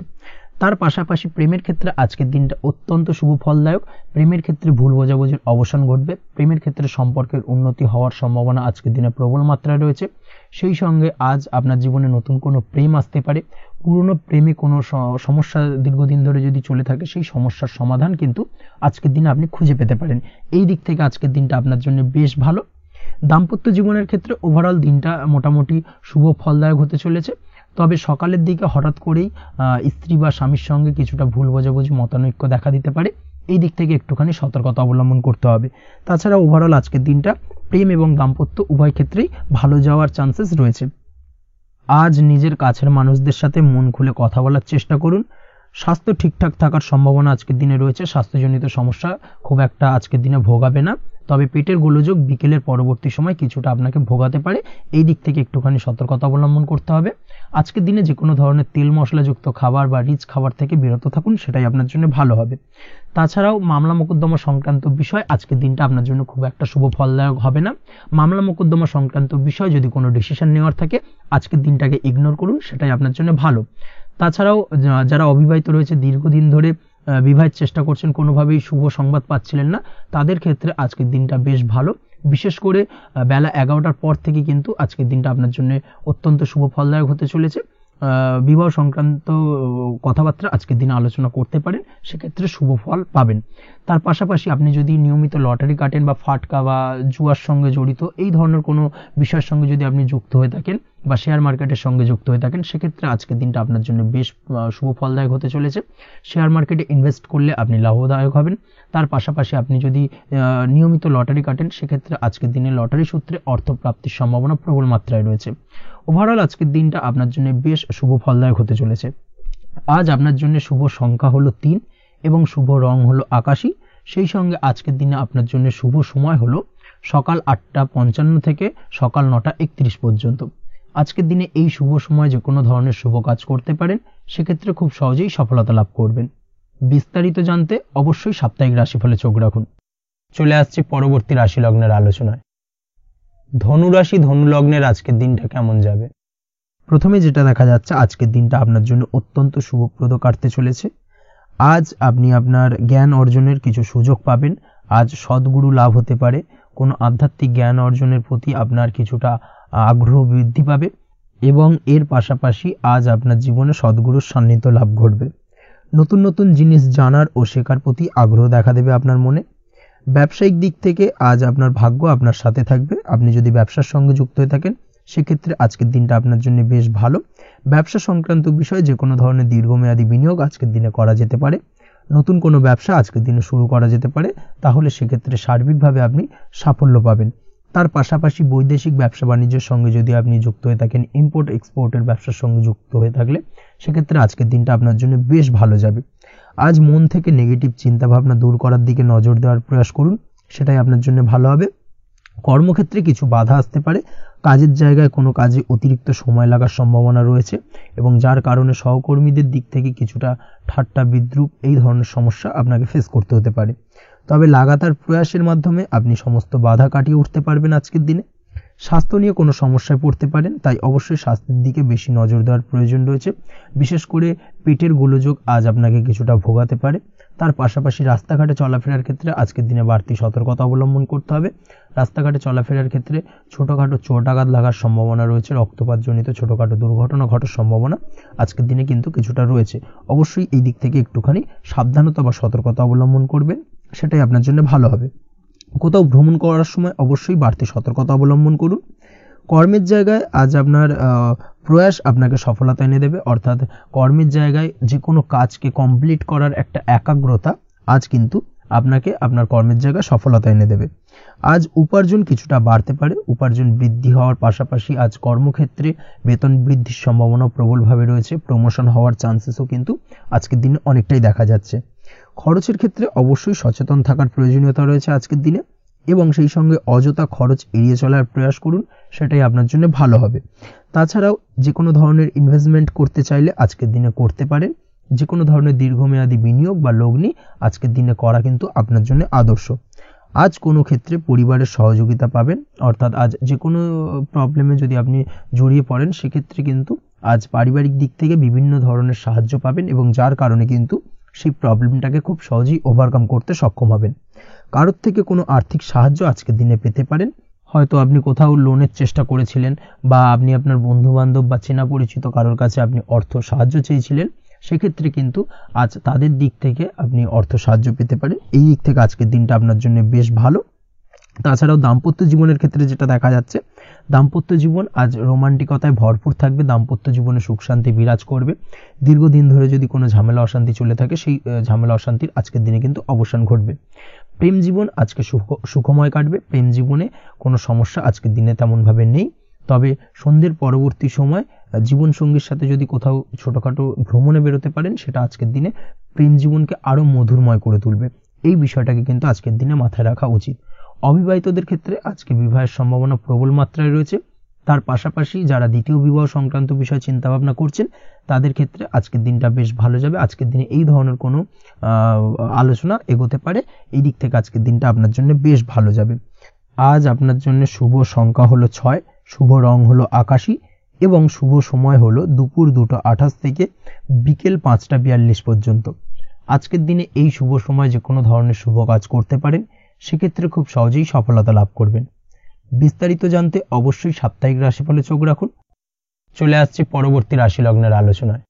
তার পাশাপাশি প্রেমের ক্ষেত্রে আজকের দিনটা অত্যন্ত শুভ ফলদায়ক। প্রেমের ক্ষেত্রে ভুল বোঝাবুঝির অবসান ঘটবে, প্রেমের ক্ষেত্রে সম্পর্কের উন্নতি হওয়ার সম্ভাবনা আজকের দিনে প্রবল মাত্রায় রয়েছে। সেই সঙ্গে আজ আপনার জীবনে নতুন কোনো প্রেম আসতে পারে। পুরনো প্রেমে কোনো সমস্যা দীর্ঘদিন ধরে যদি চলে থাকে, সেই সমস্যার সমাধান কিন্তু আজকের দিনে আপনি খুঁজে পেতে পারেন। এই দিক থেকে আজকের দিনটা আপনার জন্য বেশ ভালো। দাম্পত্য জীবনের ক্ষেত্রে ওভারঅল দিনটা মোটামুটি শুভ ফলদায়ক হতে চলেছে, তবে সকালের দিকে হঠাৎ করেই স্ত্রী বা স্বামীর সঙ্গে কিছুটা ভুল বোঝাবুঝি মতানৈক্য দেখা দিতে পারে। এই দিক থেকে একটুখানি সতর্কতা অবলম্বন করতে হবে। তাছাড়া ওভারঅল আজকের দিনটা প্রেম এবং দাম্পত্য উভয় ক্ষেত্রেই ভালো যাওয়ার চান্সেস রয়েছে। আজ নিজের কাছের মানুষদের সাথে মন খুলে কথা বলার চেষ্টা করুন। স্বাস্থ্য ঠিকঠাক থাকার সম্ভাবনা আজকের দিনে রয়েছে, স্বাস্থ্যজনিত সমস্যা খুব একটা আজকের দিনে ভোগাবে না, তবে পেটের গোলযোগ বিকেলের পরবর্তী সময় কিছুটা আপনাকে ভোগাতে পারে। এই দিক থেকে একটুখানি সতর্কতা অবলম্বন করতে হবে। আজকের দিনে যে কোনো ধরনের তেল মশলাযুক্ত খাবার বা রিচ খাবার থেকে বিরত থাকুন, সেটাই আপনার জন্য ভালো হবে। তাছাড়াও মামলা মোকদ্দমা সংক্রান্ত বিষয় আজকের দিনটা আপনার জন্য খুব একটা শুভ ফলদায়ক হবে না। মামলা মোকদ্দমা সংক্রান্ত বিষয় যদি কোনো ডিসিশন নেওয়ার থাকে, আজকের দিনটাকে ইগনোর করুন, সেটাই আপনার জন্য ভালো। তাছাড়াও যারা অবিবাহিত রয়েছে, দীর্ঘদিন ধরে বিবাহের চেষ্টা করছেন, কোনোভাবেই শুভ সংবাদ পাচ্ছিলেন না, তাদের ক্ষেত্রে আজকের দিনটা বেশ ভালো। বিশেষ করে বেলা 11টার পর থেকে কিন্তু আজকের দিনটা আপনার জন্য অত্যন্ত শুভ ফলদায়ক হতে চলেছে। বিবাহ সংক্রান্ত কথাবার্তা আজকের দিনে আলোচনা করতে পারেন, সেক্ষেত্রে শুভ ফল পাবেন। তার পাশাপাশি আপনি যদি নিয়মিত লটারি কাটেন বা ফাটকা বা জুয়ার সঙ্গে জড়িত এই ধরনের কোনো বিষয়ের সঙ্গে যদি আপনি যুক্ত হয়ে থাকেন বা শেয়ার মার্কেটের সঙ্গে যুক্ত হয়ে থাকেন, সেক্ষেত্রে আজকের দিনটা আপনার জন্য বেশ শুভ ফলদায়ক হতে চলেছে। শেয়ার মার্কেটে ইনভেস্ট করলে আপনি লাভদায়ক হবেন। তার পাশাপাশি আপনি যদি নিয়মিত লটারি কাটেন, সেক্ষেত্রে আজকের দিনে লটারি সূত্রে অর্থ প্রাপ্তির সম্ভাবনা প্রবল মাত্রায় রয়েছে। ওভারঅল আজকের দিনটা আপনার জন্য বেশ শুভ ফলদায়ক হতে চলেছে। আজ আপনার জন্য শুভ সংখ্যা হলো 3 এবং শুভ রং হলো আকাশী। সেই সঙ্গে আজকের দিনে আপনার জন্য শুভ সময় হলো সকাল 8:55 থেকে সকাল 9:31 পর্যন্ত। আজকের দিনে এই শুভ সময় যে কোনো ধরনের শুভ কাজ করতে পারেন, সেক্ষেত্রে খুব সহজেই সফলতা লাভ করবেন। বিস্তারিত জানতে অবশ্যই সাপ্তাহিক রাশিফলে চোখ রাখুন। চলে আসছে পরবর্তী রাশি লগ্নের আলোচনায়। ধনু রাশি ধনু লগ্নের আজকের দিনটা কেমন যাবে? প্রথমে যেটা দেখা যাচ্ছে, আজকের দিনটা আপনার জন্য অত্যন্ত শুভপ্রদ কাটতে চলেছে। আজ আপনি আপনার জ্ঞান অর্জনের কিছু সুযোগ পাবেন। আজ সদ্গুরু লাভ হতে পারে, কোনো আধ্যাত্মিক জ্ঞান অর্জনের প্রতি আপনার কিছুটা আগ্রহ বৃদ্ধি পাবে, এবং এর পাশাপাশি আজ আপনার জীবনে সদ্গুরুর সান্নিধ্য লাভ ঘটবে। নতুন নতুন জিনিস জানার ও শেখার প্রতি আগ্রহ দেখা দেবে আপনার মনে। ব্যবসায়িক দিক থেকে আজ আপনার ভাগ্য আপনার সাথে থাকবে। আপনি যদি ব্যবসার সঙ্গে যুক্ত হয়ে থাকেন, সেক্ষেত্রে আজকের দিনটা আপনার জন্য বেশ ভালো। ব্যবসা সংক্রান্ত বিষয়ে যে কোনো ধরনের দীর্ঘমেয়াদী বিনিয়োগ আজকের দিনে করা যেতে পারে। নতুন কোনো ব্যবসা আজকের দিনে শুরু করা যেতে পারে, তাহলে সেক্ষেত্রে সার্বিকভাবে আপনি সাফল্য পাবেন। তার পাশাপাশি বৈদেশিক ব্যবসা বাণিজ্যের সঙ্গে যদি আপনি যুক্ত হয়ে থাকেন, ইম্পোর্ট এক্সপোর্টের ব্যবসার সঙ্গে যুক্ত হয়ে থাকলে, সেক্ষেত্রে আজকের দিনটা আপনার জন্য বেশ ভালো যাবে। আজ মন থেকে নেগেটিভ চিন্তাভাবনা দূর করার দিকে নজর দেওয়ার প্রয়াস করুন, সেটাই আপনার জন্য ভালো হবে। কর্মক্ষেত্রে কিছু বাধা আসতে পারে, কাজের জায়গায় কোনো কাজে অতিরিক্ত সময় লাগার সম্ভাবনা রয়েছে, এবং যার কারণে সহকর্মীদের দিক থেকে কিছুটা ঠাট্টা বিদ্রূপ এই ধরনের সমস্যা আপনাকে ফেস করতে হতে পারে। তবে লাগাতার প্রয়াসের মাধ্যমে আপনি সমস্ত বাধা কাটিয়ে উঠতে পারবেন আজকের দিনে। স্বাস্থ্য নিয়ে কোনো সমস্যায় পড়তে পারেন, তাই অবশ্যই স্বাস্থ্যের দিকে বেশি নজর দেওয়ার প্রয়োজন রয়েছে। বিশেষ করে পেটের গোলযোগ আজ আপনাকে কিছুটা ভোগাতে পারে। তার পাশাপাশি রাস্তাঘাটে চলাফেরার ক্ষেত্রে আজকের দিনে বাড়তি সতর্কতা অবলম্বন করতে হবে। রাস্তাঘাটে চলাফেরার ক্ষেত্রে ছোটোখাটো চোট আঘাত লাগার সম্ভাবনা রয়েছে, রক্তপাতজনিত ছোটোখাটো দুর্ঘটনা ঘটার সম্ভাবনা আজকের দিনে কিন্তু কিছুটা রয়েছে। অবশ্যই এই দিক থেকে একটুখানি সাবধানতা বা সতর্কতা অবলম্বন করবেন, সেটাই আপনার জন্য ভালো হবে। কোথাও ভ্রমণ করার সময় অবশ্যই বাড়তি সতর্কতা অবলম্বন করুন। কর্মের জায়গায় আজ আপনার প্রয়াস আপনাকে সফলতা এনে দেবে, অর্থাৎ কর্মের জায়গায় যে কোনো কাজকে কমপ্লিট করার একটা একাগ্রতা আজ কিন্তু আপনাকে আপনার কর্মের জায়গায় সফলতা এনে দেবে। আজ উপার্জন কিছুটা বাড়তে পারে, উপার্জন বৃদ্ধি হওয়ার পাশাপাশি আজ কর্মক্ষেত্রে বেতন বৃদ্ধির সম্ভাবনা প্রবলভাবে রয়েছে, প্রমোশন হওয়ার চান্সেসও কিন্তু আজকের দিনে অনেকটাই দেখা যাচ্ছে। খরচের ক্ষেত্রে অবশ্যই সচেতন থাকার প্রয়োজনীয়তা রয়েছে আজকের দিনে, এবং সেই সঙ্গে অযথা খরচ এড়িয়ে চলার প্রয়াস করুন, সেটাই আপনার জন্য ভালো হবে। তাছাড়াও যে কোনো ধরনের ইনভেস্টমেন্ট করতে চাইলে আজকের দিনে করতে পারেন। যে কোনো ধরনের দীর্ঘমেয়াদী বিনিয়োগ বা লগ্নি আজকের দিনে করা কিন্তু আপনার জন্য আদর্শ। আজ কোনো ক্ষেত্রে পরিবারের সহযোগিতা পাবেন, অর্থাৎ আজ যে কোনো প্রবলেমে যদি আপনি জড়িয়ে পড়েন সেক্ষেত্রে কিন্তু আজ পারিবারিক দিক থেকে বিভিন্ন ধরনের সাহায্য পাবেন, এবং যার কারণে কিন্তু সেই প্রবলেমটাকে খুব সহজেই ওভারকাম করতে সক্ষম হবেন। কারোর থেকে কোনো আর্থিক সাহায্য আজকের দিনে পেতে পারেন। হয়তো আপনি কোথাও লোনের চেষ্টা করেছিলেন, বা আপনি আপনার বন্ধু বান্ধব বা চেনা পরিচিত কারোর কাছে আপনি অর্থ সাহায্য চেয়েছিলেন, সেক্ষেত্রে কিন্তু আজ তাদের দিক থেকে আপনি অর্থ সাহায্য পেতে পারেন। এই দিক থেকে আজকের দিনটা আপনার জন্য বেশ ভালো। তাছাড়াও দাম্পত্য জীবনের ক্ষেত্রে যেটা দেখা যাচ্ছে, দাম্পত্য জীবন আজ রোমান্টিকতায় ভরপুর থাকবে, দাম্পত্য জীবনে সুখ শান্তি বিরাজ করবে। দীর্ঘদিন ধরে যদি কোনো ঝামেলা অশান্তি চলে থাকে, সেই ঝামেলা অশান্তির আজকের দিনে কিন্তু অবসান ঘটবে। প্রেম জীবন আজকে সুখময় কাটবে, প্রেম জীবনে কোনো সমস্যা আজকের দিনে তেমনভাবে নেই। তবে সন্ধ্যের পরবর্তী সময় জীবন সঙ্গীর সাথে যদি কোথাও ছোটখাটো ভ্রমণে বেরোতে পারেন, সেটা আজকের দিনে প্রেম জীবনকে আরো মধুরময় করে তুলবে। এই বিষয়টাকে কিন্তু আজকের দিনে মাথায় রাখা উচিত। অবিবাহিতদের ক্ষেত্রে আজকে বিবাহের সম্ভাবনা প্রবল মাত্রায় রয়েছে। তার পাশাপাশি যারা দ্বিতীয় বিবাহ সংক্রান্ত বিষয় চিন্তা ভাবনা করছেন, তাদের ক্ষেত্রে আজকের দিনটা বেশ ভালো যাবে। আজকের দিনে এই ধরনের কোনো আলোচনা এগোতে পারে, এই দিক থেকে আজকের দিনটা আপনার জন্য বেশ ভালো যাবে। আজ আপনার জন্য শুভ সংখ্যা হলো 6, শুভ রং হলো আকাশী, এবং শুভ সময় হলো দুপুর 2:28 থেকে বিকেল 5:42 পর্যন্ত। আজকের দিনে এই শুভ সময় যে কোনো ধরনের শুভ কাজ করতে পারেন, সেক্ষেত্রে খুব সহজেই সফলতা লাভ করবেন। বিস্তারিত জানতে অবশ্যই সাপ্তাহিক রাশিফলে চোখ রাখুন। চলে আসছে পরবর্তী রাশি লগ্নের আলোচনায়।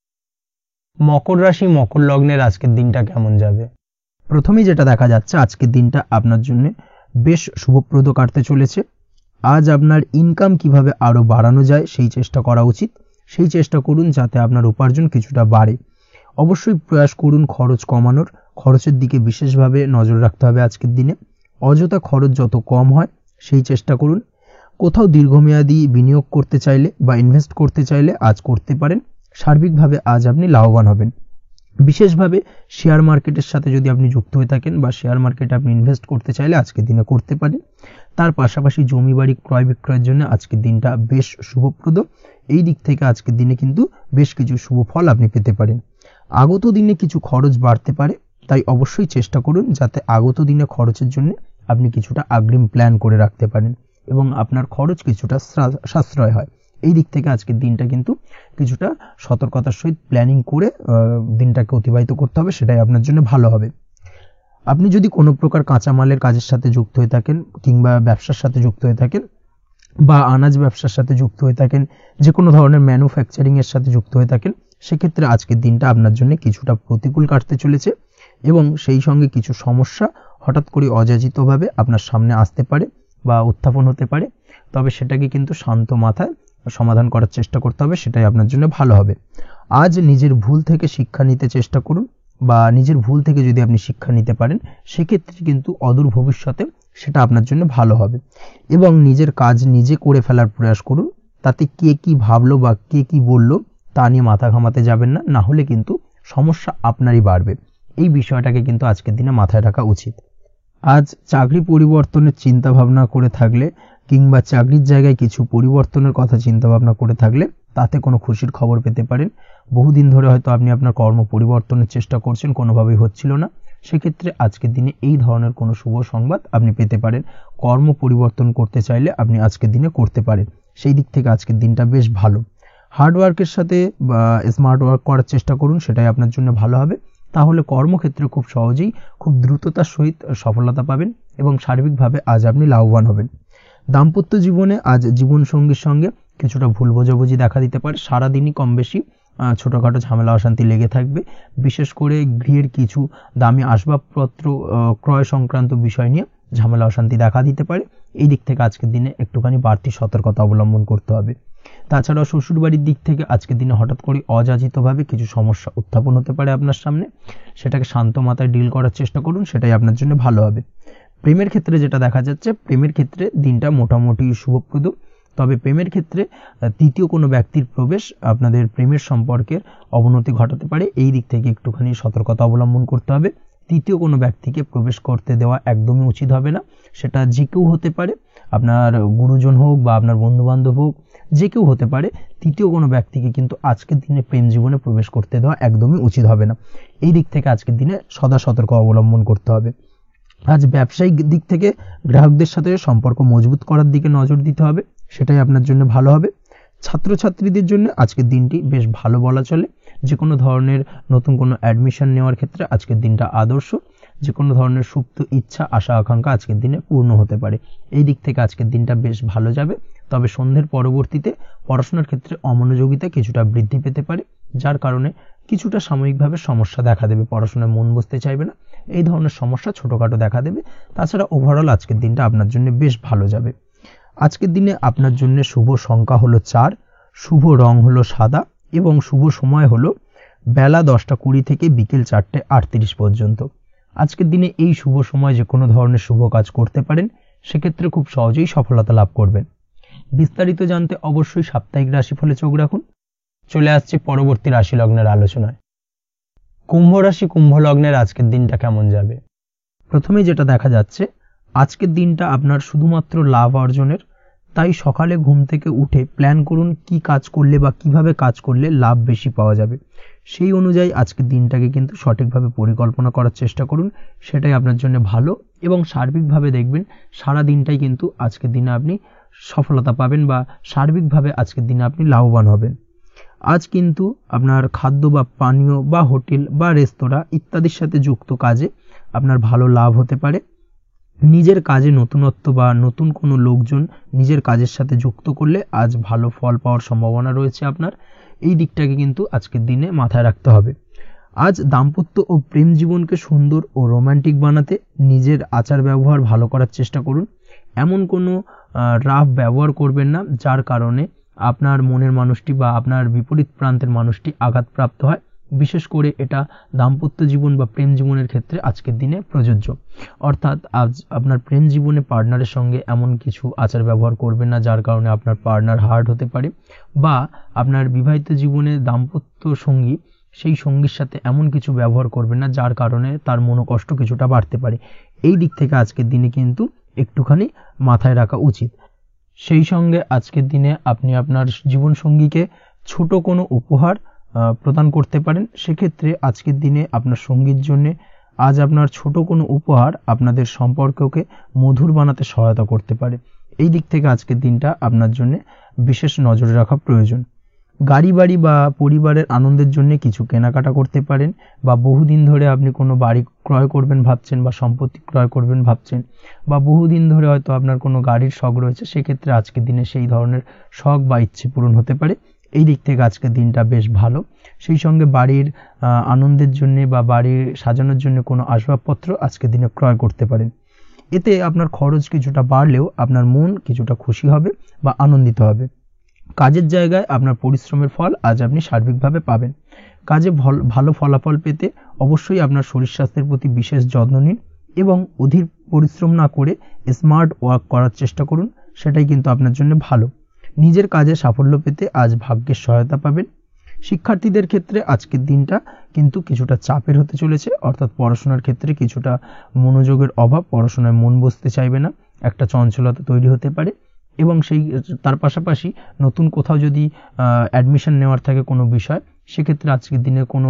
মকর রাশি মকর লগ্নের আজকের দিনটা কেমন যাবে? প্রথমেই যেটা দেখা যাচ্ছে, আজকের দিনটা আপনার জন্য বেশ শুভপ্রদ কাটতে চলেছে। আজ আপনার ইনকাম কিভাবে আরো বাড়ানো যায় সেই চেষ্টা করা উচিত। সেই চেষ্টা করুন যাতে আপনার উপার্জন কিছুটা বাড়ে। অবশ্যই প্রয়াস করুন খরচ কমানোর, খরচের দিকে বিশেষভাবে নজর রাখতে হবে আজকের দিনে। অযথা খরচ যত কম হয় সেই চেষ্টা করুন। কোথাও দীর্ঘমেয়াদী বিনিয়োগ করতে চাইলে বা ইনভেস্ট করতে চাইলে আজ করতে পারেন। সার্বিকভাবে আজ আপনি লাভবান হবেন। বিশেষভাবে শেয়ার মার্কেটের সাথে যদি আপনি যুক্ত হয়ে থাকেন বা শেয়ার মার্কেটে আপনি ইনভেস্ট করতে চাইলে আজকের দিনে করতে পারেন। তার পাশাপাশি জমি বাড়ি ক্রয় বিক্রয়ের জন্য আজকের দিনটা বেশ শুভপ্রদ। এই দিক থেকে আজকের দিনে কিন্তু বেশ কিছু শুভ ফল আপনি পেতে পারেন। আগত দিনে কিছু খরচ বাড়তে পারে, তাই অবশ্যই চেষ্টা করুন যাতে আগত দিনে খরচের জন্য আপনি কিছুটা অগ্রিম প্ল্যান করে রাখতে পারেন এবং আপনার খরচ কিছুটা সাশ্রয় হয়। এই দিক থেকে আজকের দিনটা কিন্তু কিছুটা সতর্কতার সহিত প্ল্যানিং করে দিনটাকে অতিবাহিত করতে হবে, সেটাই আপনার জন্য ভালো হবে। আপনি যদি কোনো প্রকার কাঁচামালের কাজের সাথে যুক্ত হয়ে থাকেন কিংবা ব্যবসার সাথে যুক্ত হয়ে থাকেন বা আনাজ ব্যবসার সাথে যুক্ত হয়ে থাকেন, যে কোনো ধরনের ম্যানুফ্যাকচারিং এর সাথে যুক্ত হয়ে থাকেন, সেক্ষেত্রে আজকের দিনটা আপনার জন্য কিছুটা প্রতিকূল কাটতে চলেছে এবং সেই সঙ্গে কিছু সমস্যা হঠাৎ করে অযাচিতভাবে আপনার সামনে আসতে পারে বা উত্থাপন হতে পারে। তবে সেটাকে কিন্তু শান্ত মাথায় সমাধান করার চেষ্টা করতে হবে, সেটাই আপনার জন্য ভালো হবে। আজ নিজের ভুল থেকে শিক্ষা নিতে চেষ্টা করুন, বা নিজের ভুল থেকে যদি আপনি শিক্ষা নিতে পারেন সেক্ষেত্রে কিন্তু অদূর ভবিষ্যতে সেটা আপনার জন্য ভালো হবে। এবং নিজের কাজ নিজে করে ফেলার প্রয়াস করুন, তাতে কে কি ভাবলো বা কে কি বললো তা নিয়ে মাথা ঘামাতে যাবেন না, না হলে কিন্তু সমস্যা আপনারই বাড়বে। এই বিষয়টাকে কিন্তু আজকের দিনে মাথায় রাখা উচিত। আজ চাকরি পরিবর্তনের চিন্তা ভাবনা করে থাকলে কিংবা চাকরির জায়গায় কিছু পরিবর্তনের কথা চিন্তা ভাবনা করে থাকলে তাতে কোনো খুশির খবর পেতে পারেন। বহুদিন ধরে হয়তো আপনি আপনার কর্ম পরিবর্তনের চেষ্টা করছেন, কোনোভাবেই হচ্ছিল না, সেক্ষেত্রে আজকের দিনে এই ধরনের কোনো শুভ সংবাদ আপনি পেতে পারেন। কর্ম পরিবর্তন করতে চাইলে আপনি আজকের দিনে করতে পারেন, সেই দিক থেকে আজকের দিনটা বেশ ভালো। হার্ড ওয়ার্কের সাথে বা স্মার্ট ওয়ার্ক করার চেষ্টা করুন, সেটাই আপনার জন্য ভালো হবে। তাহলে কর্মক্ষেত্রে খুব সহজেই খুব দ্রুততার সহিত সফলতা পাবেন এবং সার্বিকভাবে আজ আপনি লাভবান হবেন। দাম্পত্য জীবনে আজ জীবনসঙ্গীর সঙ্গে কিছুটা ভুল বোঝাবুঝি দেখা দিতে পারে। সারাদিনই কম বেশি ছোটোখাটো ঝামেলা অশান্তি লেগে থাকবে। বিশেষ করে গৃহের কিছু দামি আসবাবপত্র ক্রয় সংক্রান্ত বিষয় নিয়ে ঝামেলা অশান্তি দেখা দিতে পারে। এই দিক থেকে আজকের দিনে একটুখানি বাড়তি সতর্কতা অবলম্বন করতে হবে। তাছাড়াও শ্বশুরবাড়ির দিক থেকে আজকের দিনে হঠাৎ করে অযাচিতভাবে কিছু সমস্যা উত্থাপন হতে পারে আপনার সামনে, সেটাকে শান্ত মাথায় ডিল করার চেষ্টা করুন, সেটাই আপনার জন্য ভালো হবে। প্রেমের ক্ষেত্রে যেটা দেখা যাচ্ছে, প্রেমের ক্ষেত্রে দিনটা মোটামুটি শুভপ্রদ, তবে প্রেমের ক্ষেত্রে তৃতীয় কোনো ব্যক্তির প্রবেশ আপনাদের প্রেমের সম্পর্কের অবনতি ঘটাতে পারে। এই দিক থেকে একটুখানি সতর্কতা অবলম্বন করতে হবে। তৃতীয় কোনো ব্যক্তিকে প্রবেশ করতে দেওয়া একদমই উচিত হবে না। সেটা যে কেউ হতে পারে, আপনার গুরুজন হোক বা আপনার বন্ধু বান্ধব হোক, যে কেউ হতে পারে। তৃতীয় কোনো ব্যক্তিকে কিন্তু আজকের দিনে প্রেম জীবনে প্রবেশ করতে দেওয়া একদমই উচিত হবে না। এই দিক থেকে আজকের দিনে সদা সতর্ক অবলম্বন করতে হবে। আজ ব্যবসায়িক দিক থেকে গ্রাহকদের সাথে সম্পর্ক মজবুত করার দিকে নজর দিতে হবে, সেটাই আপনার জন্য ভালো হবে। ছাত্রছাত্রীদের জন্য আজকের দিনটি বেশ ভালো বলা চলে। যে কোনো ধরনের নতুন কোনো অ্যাডমিশন নেওয়ার ক্ষেত্রে আজকের দিনটা আদর্শ। যে কোনো ধরনের সুপ্ত ইচ্ছা, আশা আকাঙ্ক্ষা আজকের দিনে পূর্ণ হতে পারে। এই দিক থেকে আজকের দিনটা বেশ ভালো যাবে। তবে সন্ধ্যের পরবর্তীতে পড়াশোনার ক্ষেত্রে অমনোযোগিতা কিছুটা বৃদ্ধি পেতে পারে, যার কারণে কিছুটা সাময়িকভাবে সমস্যা দেখা দেবে, পড়াশোনায় মন বসতে চাইবে না, এই ধরনের সমস্যা ছোটোখাটো দেখা দেবে। তাছাড়া ওভারঅল আজকের দিনটা আপনার জন্য বেশ ভালো যাবে। আজকের দিনে আপনার জন্য শুভ সংখ্যা হলো 4, শুভ রং হলো সাদা এবং শুভ সময় হলো বেলা 10:20 থেকে বিকেল 4:38 পর্যন্ত। আজকের দিনে এই শুভ সময় যে কোনো ধরনের শুভ কাজ করতে পারেন, সেক্ষেত্রে খুব সহজেই সফলতা লাভ করবেন। বিস্তারিত জানতে অবশ্যই সাপ্তাহিক রাশিফলে চোখ রাখুন। চলে আসছে পরবর্তী রাশি লগ্নের আলোচনায়। কুম্ভ রাশি, কুম্ভ লগ্নের আজকের দিনটা কেমন যাবে? প্রথমে যেটা দেখা যাচ্ছে, আজকের দিনটা আপনার শুধুমাত্র লাভ অর্জনের। তাই সকালে ঘুম থেকে উঠে প্ল্যান করুন কি কাজ করলে বা কিভাবে কাজ করলে লাভ বেশি পাওয়া যাবে। সেই অনুযায়ী আজকের দিনটাকে কিন্তু সঠিকভাবে পরিকল্পনা করার চেষ্টা করুন, সেটাই আপনার জন্য ভালো। এবং সার্বিকভাবে দেখবেন সারা দিনটাই কিন্তু আজকের দিনে আপনি সফলতা পাবেন বা সার্বিকভাবে আজকের দিনে আপনি লাভবান হবেন। আজ কিন্তু আপনার খাদ্য বা পানীয় বা হোটেল বা রেস্তোরাঁ ইত্যাদির সাথে যুক্ত কাজে আপনার ভালো লাভ হতে পারে। নিজের কাজে নতুনত্ব বা নতুন কোনো লোকজন নিজের কাজের সাথে যুক্ত করলে আজ ভালো ফল পাওয়ার সম্ভাবনা রয়েছে আপনার। এই দিকটাকে কিন্তু আজকের দিনে মাথায় রাখতে হবে। আজ দাম্পত্য ও প্রেম জীবনকে সুন্দর ও রোমান্টিক বানাতে নিজের আচার ব্যবহার ভালো করার চেষ্টা করুন। এমন কোনো রাফ ব্যবহার করবেন না যার কারণে আপনার মনের মানুষটি বা আপনার বিপরীত প্রান্তের মানুষটি আঘাতপ্রাপ্ত হয়। বিশেষ করে এটা দাম্পত্য জীবন বা প্রেম জীবনের ক্ষেত্রে আজকের দিনে প্রযোজ্য। অর্থাৎ আজ আপনার প্রেম জীবনে পার্টনারের সঙ্গে এমন কিছু আচার ব্যবহার করবেন না যার কারণে আপনার পার্টনার হার্ট হতে পারে, বা আপনার বিবাহিত জীবনে দাম্পত্য সঙ্গী সেই সঙ্গীর সাথে এমন কিছু ব্যবহার করবেন না যার কারণে তার মনোকষ্ট কিছুটা বাড়তে পারে। এই দিক থেকে আজকের দিনে কিন্তু একটুখানি মাথায় রাখা উচিত। সেই সঙ্গে আজকের দিনে আপনি আপনার জীবনসঙ্গীকে ছোট কোনো উপহার প্রদান করতে পারেন। সেক্ষেত্রে আজকের দিনে আপনার সঙ্গীর জন্য আজ আপনার ছোট কোনো উপহার আপনাদের সম্পর্ককে মধুর বানাতে সহায়তা করতে পারে। এই দিক থেকে আজকের দিনটা আপনার জন্য বিশেষ নজরে রাখা প্রয়োজন। গাড়ি বাড়ি বা পরিবারের আনন্দের জন্য কিছু কেনাকাটা করতে পারেন, বা বহুদিন ধরে আপনি কোনো বাড়ি ক্রয় করবেন ভাবছেন বা সম্পত্তি ক্রয় করবেন ভাবছেন, বা বহুদিন ধরে হয়তো আপনার কোনো গাড়ির শখ রয়েছে, সেক্ষেত্রে আজকের দিনে সেই ধরনের শখ বা ইচ্ছে পূরণ হতে পারে। এই দিক থেকে আজকের দিনটা বেশ ভালো। সেই সঙ্গে বাড়ির আনন্দের জন্য বা বাড়ির সাজানোর জন্য কোনো আসবাবপত্র আজকের দিনে ক্রয় করতে পারেন। এতে আপনার খরচ কিছুটা বাড়লেও আপনার মন কিছুটা খুশি হবে বা আনন্দিত হবে। কাজের জায়গায় আপনার পরিশ্রমের ফল আজ আপনি সার্বিকভাবে পাবেন। কাজে ভালো ফলাফল পেতে অবশ্যই আপনার শরীর স্বাস্থ্যের প্রতি বিশেষ যত্ন নিন এবং অধীর পরিশ্রম না করে স্মার্ট ওয়ার্ক করার চেষ্টা করুন, সেটাই কিন্তু আপনার জন্য ভালো। নিজের কাজে সাফল্য পেতে আজ ভাগ্যের সহায়তা পাবেন। শিক্ষার্থীদের ক্ষেত্রে আজকের দিনটা কিন্তু কিছুটা চাপের হতে চলেছে, অর্থাৎ পড়াশোনার ক্ষেত্রে কিছুটা মনোযোগের অভাব, পড়াশোনায় মন বসতে চাইবে না, একটা চঞ্চলতা তৈরি হতে পারে। এবং তার পাশাপাশি নতুন কোথাও যদি অ্যাডমিশন নেওয়ার থাকে কোনো বিষয়, সেক্ষেত্রে আজকের দিনে কোনো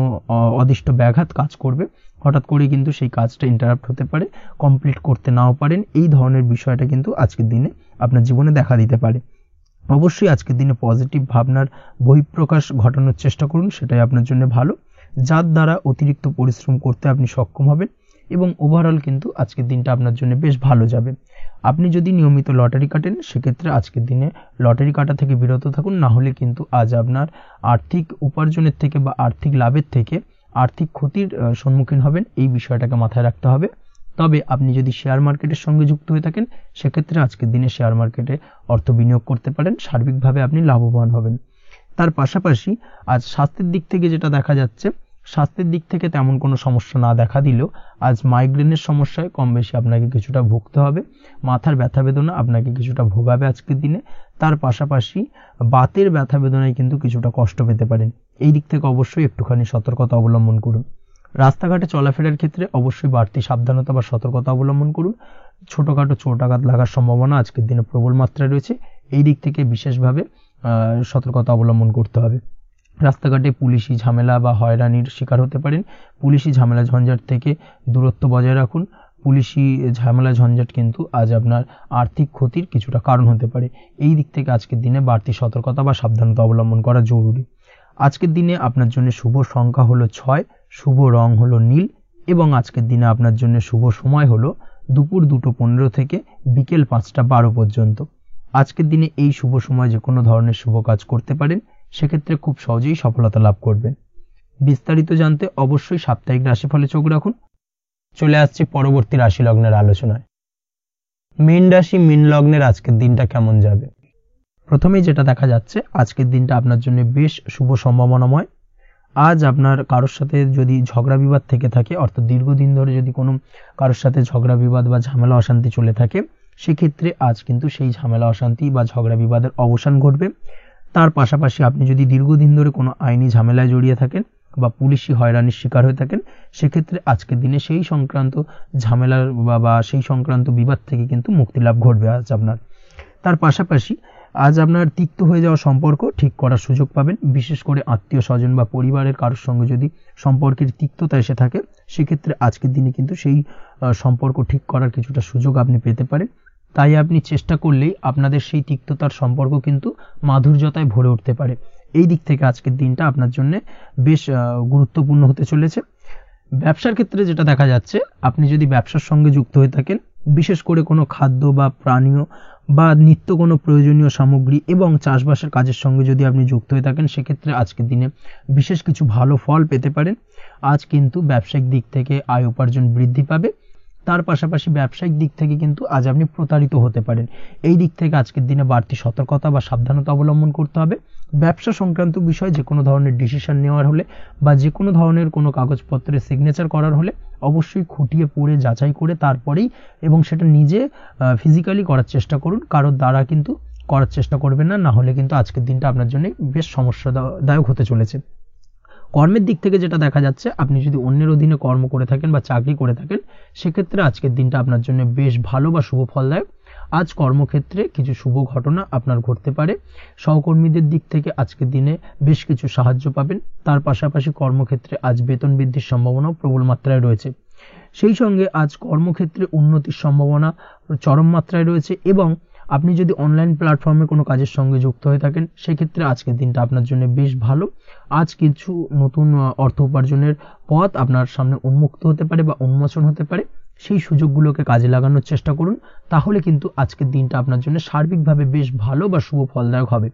অদিষ্ট ব্যাঘাত কাজ করবে। হঠাৎ করে কিন্তু সেই কাজটা ইন্টারাপ্ট হতে পারে, কমপ্লিট করতে নাও পারেন। এই ধরনের বিষয়টা কিন্তু আজকের দিনে আপনার জীবনে দেখা দিতে পারে। অবশ্যই আজকের দিনে পজিটিভ ভাবনার বহিঃপ্রকাশ ঘটানোর চেষ্টা করুন, সেটাই আপনার জন্য ভালো, যার দ্বারা অতিরিক্ত পরিশ্রম করতে আপনি সক্ষম হবেন। এবং ওভারঅল কিন্তু আজকের দিনটা আপনার জন্য বেশ ভালো যাবে। আপনি যদি নিয়মিত লটারি কাটেন, সেক্ষেত্রে আজকের দিনে লটারি কাটা থেকে বিরত থাকুন, না হলে কিন্তু আজ আপনার আর্থিক উপার্জনের থেকে বা আর্থিক লাভের থেকে আর্থিক ক্ষতির সম্মুখীন হবেন। এই বিষয়টাকে মাথায় রাখতে হবে। তবে আপনি যদি শেয়ার মার্কেটের সঙ্গে যুক্ত হয়ে থাকেন সেক্ষেত্রে আজকের দিনে শেয়ার মার্কেটে অর্থ বিনিয়োগ করতে পারেন, সার্বিকভাবে আপনি লাভবান হবেন। তার পাশাপাশি আজ স্বাস্থ্যের দিক থেকে যেটা দেখা যাচ্ছে, স্বাস্থ্যের দিক থেকে তেমন কোনো সমস্যা না দেখা দিলেও আজ মাইগ্রেনের সমস্যায় কম বেশি আপনাকে কিছুটা ভুগতে হবে, মাথার ব্যথা বেদনা আপনাকে কিছুটা ভোগাবে আজকের দিনে। তার পাশাপাশি বাতের ব্যথা বেদনায় কিন্তু কিছুটা কষ্ট পেতে পারেন, এই দিক থেকে অবশ্যই একটুখানি সতর্কতা অবলম্বন করুন। রাস্তাঘাটে চলাফেরার ক্ষেত্রে অবশ্যই বাড়তি সাবধানতা বা সতর্কতা অবলম্বন করুন। ছোটখাটো চোট আঘাত লাগার সম্ভাবনা আজকের দিনে প্রবল মাত্রায় রয়েছে, এই দিক থেকে বিশেষভাবে সতর্কতা অবলম্বন করতে হবে। রাস্তাঘাটে পুলিশি ঝামেলা বা হয়রানির শিকার হতে পারেন, পুলিশি ঝামেলা ঝঞ্ঝাট থেকে দূরত্ব বজায় রাখুন। পুলিশি ঝামেলা ঝঞ্ঝাট কিন্তু আজ আপনার আর্থিক ক্ষতির কিছুটা কারণ হতে পারে, এই দিক থেকে আজকের দিনে বাড়তি সতর্কতা বা সাবধানতা অবলম্বন করা জরুরি। আজকের দিনে আপনার জন্য শুভ সংখ্যা হলো 6, শুভ রং হলো নীল এবং আজকের দিনে আপনার জন্য শুভ সময় হলো দুপুর 2:15 থেকে বিকেল 5:12 পর্যন্ত। আজকের দিনে এই শুভ সময় যে কোনো ধরনের শুভ কাজ করতে পারেন, সেক্ষেত্রে খুব সহজেই সফলতা লাভ করবেন। বিস্তারিত জানতে অবশ্যই সাপ্তাহিক রাশিফলে চোখ রাখুন। চলে আসছে পরবর্তী রাশি লগ্নের আলোচনায়। মীন রাশি, মীন লগ্নের আজকের দিনটা কেমন যাবে? প্রথমেই যেটা দেখা যাচ্ছে, আজকের দিনটা আপনার জন্য বেশ শুভ সম্ভাবনাময়। আজ আপনার কারোর সাথে যদি ঝগড়া বিবাদ থেকে থাকে, অর্থাৎ দীর্ঘদিন ধরে যদি কোনো কারোর সাথে ঝগড়া বিবাদ বা ঝামেলা অশান্তি চলে থাকে, সেক্ষেত্রে আজ কিন্তু সেই ঝামেলা অশান্তি বা ঝগড়া বিবাদের অবসান ঘটবে। তার পাশাপাশি আপনি যদি দীর্ঘদিন ধরে কোনো আইনি ঝামেলায় জড়িয়ে থাকেন বা পুলিশি হয়রানির শিকার হয়ে থাকেন, সেক্ষেত্রে আজকের দিনে সেই সংক্রান্ত ঝামেলার বা সেই সংক্রান্ত বিবাদ থেকে কিন্তু মুক্তি লাভ ঘটবে আজ আপনার। তার পাশাপাশি আজ আপনার তিক্ত হয়ে যাওয়া সম্পর্ক ঠিক করার সুযোগ পাবেন, বিশেষ করে আত্মীয় স্বজন বা পরিবারের কারোর সঙ্গে যদি সম্পর্কের তিক্ততা এসে থাকে, সেক্ষেত্রে আজকের দিনে কিন্তু সেই সম্পর্ক ঠিক করার কিছুটা সুযোগ আপনি পেতে পারেন। তাই আপনি চেষ্টা করলেই আপনাদের সেই তিক্ততার সম্পর্ক কিন্তু মাধুর্যতায় ভরে উঠতে পারে, এই দিক থেকে আজকের দিনটা আপনার জন্য বেশ গুরুত্বপূর্ণ হতে চলেছে। ব্যবসার ক্ষেত্রে যেটা দেখা যাচ্ছে, আপনি যদি ব্যবসার সঙ্গে যুক্ত হয়ে থাকেন, বিশেষ করে কোনো খাদ্য বা পানীয় বা নিত্য কোনো প্রয়োজনীয় সামগ্রী এবং চাষবাসের কাজের সঙ্গে যদি আপনি যুক্ত হয়ে থাকেন, সেক্ষেত্রে আজকের দিনে বিশেষ কিছু ভালো ফল পেতে পারেন। আজ কিন্তু ব্যবসায়িক দিক থেকে আয় উপার্জন বৃদ্ধি পাবে। তার পাশাপাশি ব্যবসায়িক দিক থেকে কিন্তু আজ আপনি প্রতারিত হতে পারেন, এই দিক থেকে আজকের দিনে বাড়তি সতর্কতা বা সাবধানতা অবলম্বন করতে হবে। ব্যবসা সংক্রান্ত বিষয়ে যে কোনো ধরনের ডিসিশন নেওয়ার হলে বা যে কোনো ধরনের কোনো কাগজপত্রে সিগনেচার করার হলে অবশ্যই খুঁটিয়ে পড়ে যাচাই করে তারপরেই, এবং সেটা নিজে ফিজিক্যালি করার চেষ্টা করুন, কারোর দ্বারা কিন্তু করার চেষ্টা করবেন না, না হলে কিন্তু আজকের দিনটা আপনার জন্য বেশ সমস্যাদায়ক হতে চলেছে। কর্মের দিক থেকে যেটা দেখা যাচ্ছে, আপনি যদি অন্যের অধীনে কর্ম করে থাকেন বা চাকরি করে থাকেন, সেক্ষেত্রে আজকের দিনটা আপনার জন্য বেশ ভালো বা শুভ ফলদায়ক। আজ কর্মক্ষেত্রে কিছু শুভ ঘটনা আপনার ঘটতে পারে, সহকর্মীদের দিক থেকে আজকের দিনে বেশ কিছু সাহায্য পাবেন। তার পাশাপাশি কর্মক্ষেত্রে আজ বেতন বৃদ্ধির সম্ভাবনাও প্রবল মাত্রায় রয়েছে। সেই সঙ্গে আজ কর্মক্ষেত্রে উন্নতির সম্ভাবনা চরম মাত্রায় রয়েছে, এবং আপনি যদি অনলাইন প্ল্যাটফর্মে কোনো কাজের সঙ্গে যুক্ত হয়ে থাকেন, সেক্ষেত্রে আজকের দিনটা আপনার জন্য বেশ ভালো। আজ কিছু নতুন অর্থ উপার্জনের পথ আপনার সামনে উন্মুক্ত হতে পারে বা উন্মোচন হতে পারে, সেই সুযোগগুলোকে কাজে লাগানোর চেষ্টা করুন, তাহলে কিন্তু আজকের দিনটা আপনার জন্য সার্বিকভাবে বেশ ভালো বা শুভ ফলদায়ক হবে।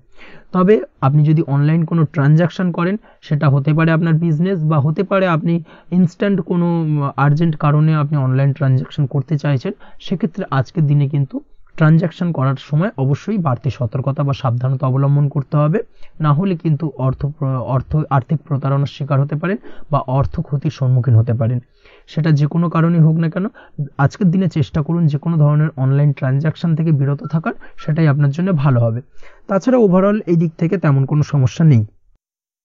তবে আপনি যদি অনলাইন কোনো ট্রানজাকশন করেন, সেটা হতে পারে আপনার বিজনেস বা হতে পারে আপনি ইনস্ট্যান্ট কোনো আর্জেন্ট কারণে আপনি অনলাইন ট্রানজাকশন করতে চাইছেন, সেক্ষেত্রে আজকের দিনে কিন্তু ট্রানজাকশন করার সময় অবশ্যই বাড়তি সতর্কতা বা সাবধানতা অবলম্বন করতে হবে, না হলে কিন্তু আর্থিক প্রতারণার শিকার হতে পারেন বা অর্থ ক্ষতির সম্মুখীন হতে পারেন। সেটা যে কোনো কারণেই হোক না কেন, আজকের দিনে চেষ্টা করুন যে কোনো ধরনের অনলাইন ট্রানজাকশন থেকে বিরত থাকার, সেটাই আপনার জন্য ভালো হবে। তাছাড়া ওভারঅল এই দিক থেকে তেমন কোনো সমস্যা নেই।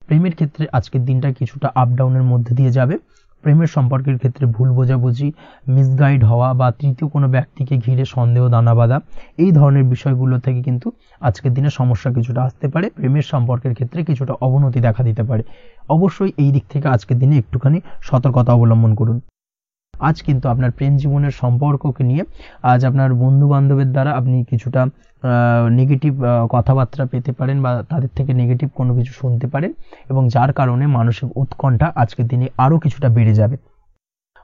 প্রেমের ক্ষেত্রে আজকের দিনটা কিছুটা আপ ডাউনের মধ্যে দিয়ে যাবে। প্রেমের সম্পর্কের ক্ষেত্রে ভুল বোঝাবুঝি, মিসগাইড হওয়া বা তৃতীয় কোনো ব্যক্তিকে ঘিরে সন্দেহ দানা বাঁধা, এই ধরনের বিষয়গুলো থেকে কিন্তু আজকের দিনে সমস্যা কিছুটা আসতে পারে। প্রেমের সম্পর্কের ক্ষেত্রে কিছুটা অবনতি দেখা দিতে পারে। অবশ্যই এই দিক থেকে আজকের দিনে একটুখানি সতর্কতা অবলম্বন করুন। আজ কিন্তু আপনার প্রেম জীবনের সম্পর্ককে নিয়ে আজ আপনার বন্ধু বান্ধবের দ্বারা আপনি কিছুটা নেগেটিভ কথাবার্তা পেতে পারেন বা তাদের থেকে নেগেটিভ কোনো কিছু শুনতে পারেন, এবং যার কারণে মানসিক উৎকণ্ঠা আজকের দিনে আরও কিছুটা বেড়ে যাবে।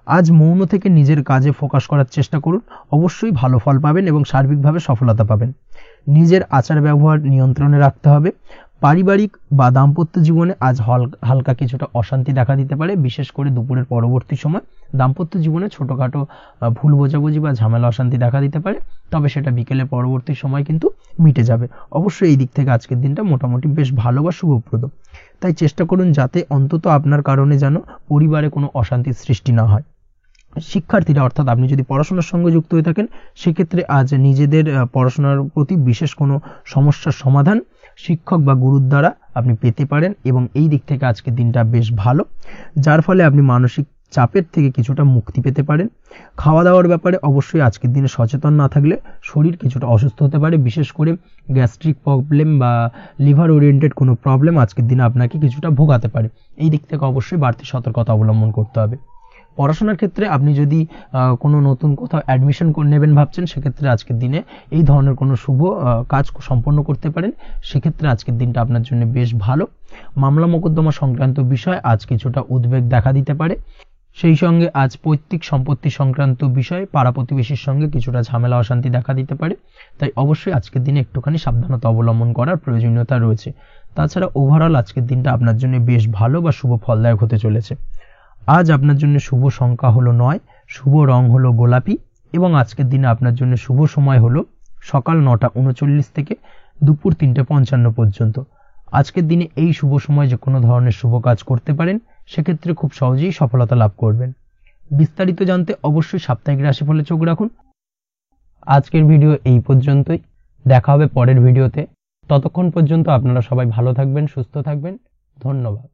আজ মৌন থেকে নিজের কাজে ফোকাস করার চেষ্টা করুন, অবশ্যই ভালো ফল পাবেন এবং সার্বিকভাবে সফলতা পাবেন। নিজের আচার ব্যবহার নিয়ন্ত্রণে রাখতে হবে। পারিবারিক বা দাম্পত্য জীবনে আজ হালকা কিছুটা অশান্তি দেখা দিতে পারে, বিশেষ করে দুপুরের পরবর্তী সময় দাম্পত্য জীবনে ছোটখাটো ভুল বোঝাবুঝি বা ঝামেলা অশান্তি দেখা দিতে পারে, তবে সেটা বিকেলের পরবর্তী সময় কিন্তু মিটে যাবে। অবশ্যই এই দিক থেকে আজকের দিনটা মোটামুটি বেশ ভালো বা শুভপ্রদ। তাই চেষ্টা করুন যাতে অন্তত আপনার কারণে যেন পরিবারে কোনো অশান্তির সৃষ্টি না হয়। শিক্ষার্থীরা, অর্থাৎ আপনি যদি পড়াশোনার সঙ্গে যুক্ত হয়ে থাকেন, সেক্ষেত্রে আজ নিজেদের পড়াশোনার প্রতি বিশেষ কোনো সমস্যার সমাধান শিক্ষক বা গুরুর দ্বারা আপনি পেতে পারেন, এবং এই দিক থেকে আজকের দিনটা বেশ ভালো, যার ফলে আপনি মানসিক চাপের থেকে কিছুটা মুক্তি পেতে পারেন। খাওয়া দাওয়ার ব্যাপারে অবশ্যই আজকের দিনে সচেতন না থাকলে শরীর কিছুটা অসুস্থ হতে পারে, বিশেষ করে গ্যাস্ট্রিক প্রবলেম বা লিভার ওরিয়েন্টেড কোনো প্রবলেম আজকের দিনে আপনাকে কিছুটা ভোগাতে পারে। এই দিক থেকে অবশ্যই বাড়তি সতর্কতা অবলম্বন করতে হবে। পড়াশোনার ক্ষেত্রে আপনি যদি কোনো নতুন কোথাও অ্যাডমিশন নেবেন ভাবছেন, সেক্ষেত্রে আজকের দিনে এই ধরনের কোনো শুভ কাজ সম্পন্ন করতে পারেন, সেক্ষেত্রে আজকের দিনটা আপনার জন্য বেশ ভালো। মামলা মোকদ্দমা সংক্রান্ত বিষয় আজ কিছুটা উদ্বেগ দেখা দিতে পারে, সেই সঙ্গে আজ পৈতৃক সম্পত্তি সংক্রান্ত বিষয়ে পাড়া প্রতিবেশীর সঙ্গে কিছুটা ঝামেলা অশান্তি দেখা দিতে পারে, তাই অবশ্যই আজকের দিনে একটুখানি সাবধানতা অবলম্বন করার প্রয়োজনীয়তা রয়েছে। তাছাড়া ওভারঅল আজকের দিনটা আপনার জন্য বেশ ভালো বা শুভ ফলদায়ক হতে চলেছে। আজ আপনার জন্য শুভ সংখ্যা হলো 9, শুভ রং হলো গোলাপি, এবং আজকের দিনে আপনার জন্য শুভ সময় হলো সকাল 9:39 থেকে দুপুর 3:55 পর্যন্ত। আজকের দিনে এই শুভ সময় যে কোনো ধরনের শুভ কাজ করতে পারেন, সেক্ষেত্রে খুব সহজেই সফলতা লাভ করবেন। বিস্তারিত জানতে অবশ্যই সাপ্তাহিক রাশিফলে চোখ রাখুন। আজকের ভিডিও এই পর্যন্তই, দেখা হবে পরের ভিডিওতে। ততক্ষণ পর্যন্ত আপনারা সবাই ভালো থাকবেন, সুস্থ থাকবেন। ধন্যবাদ।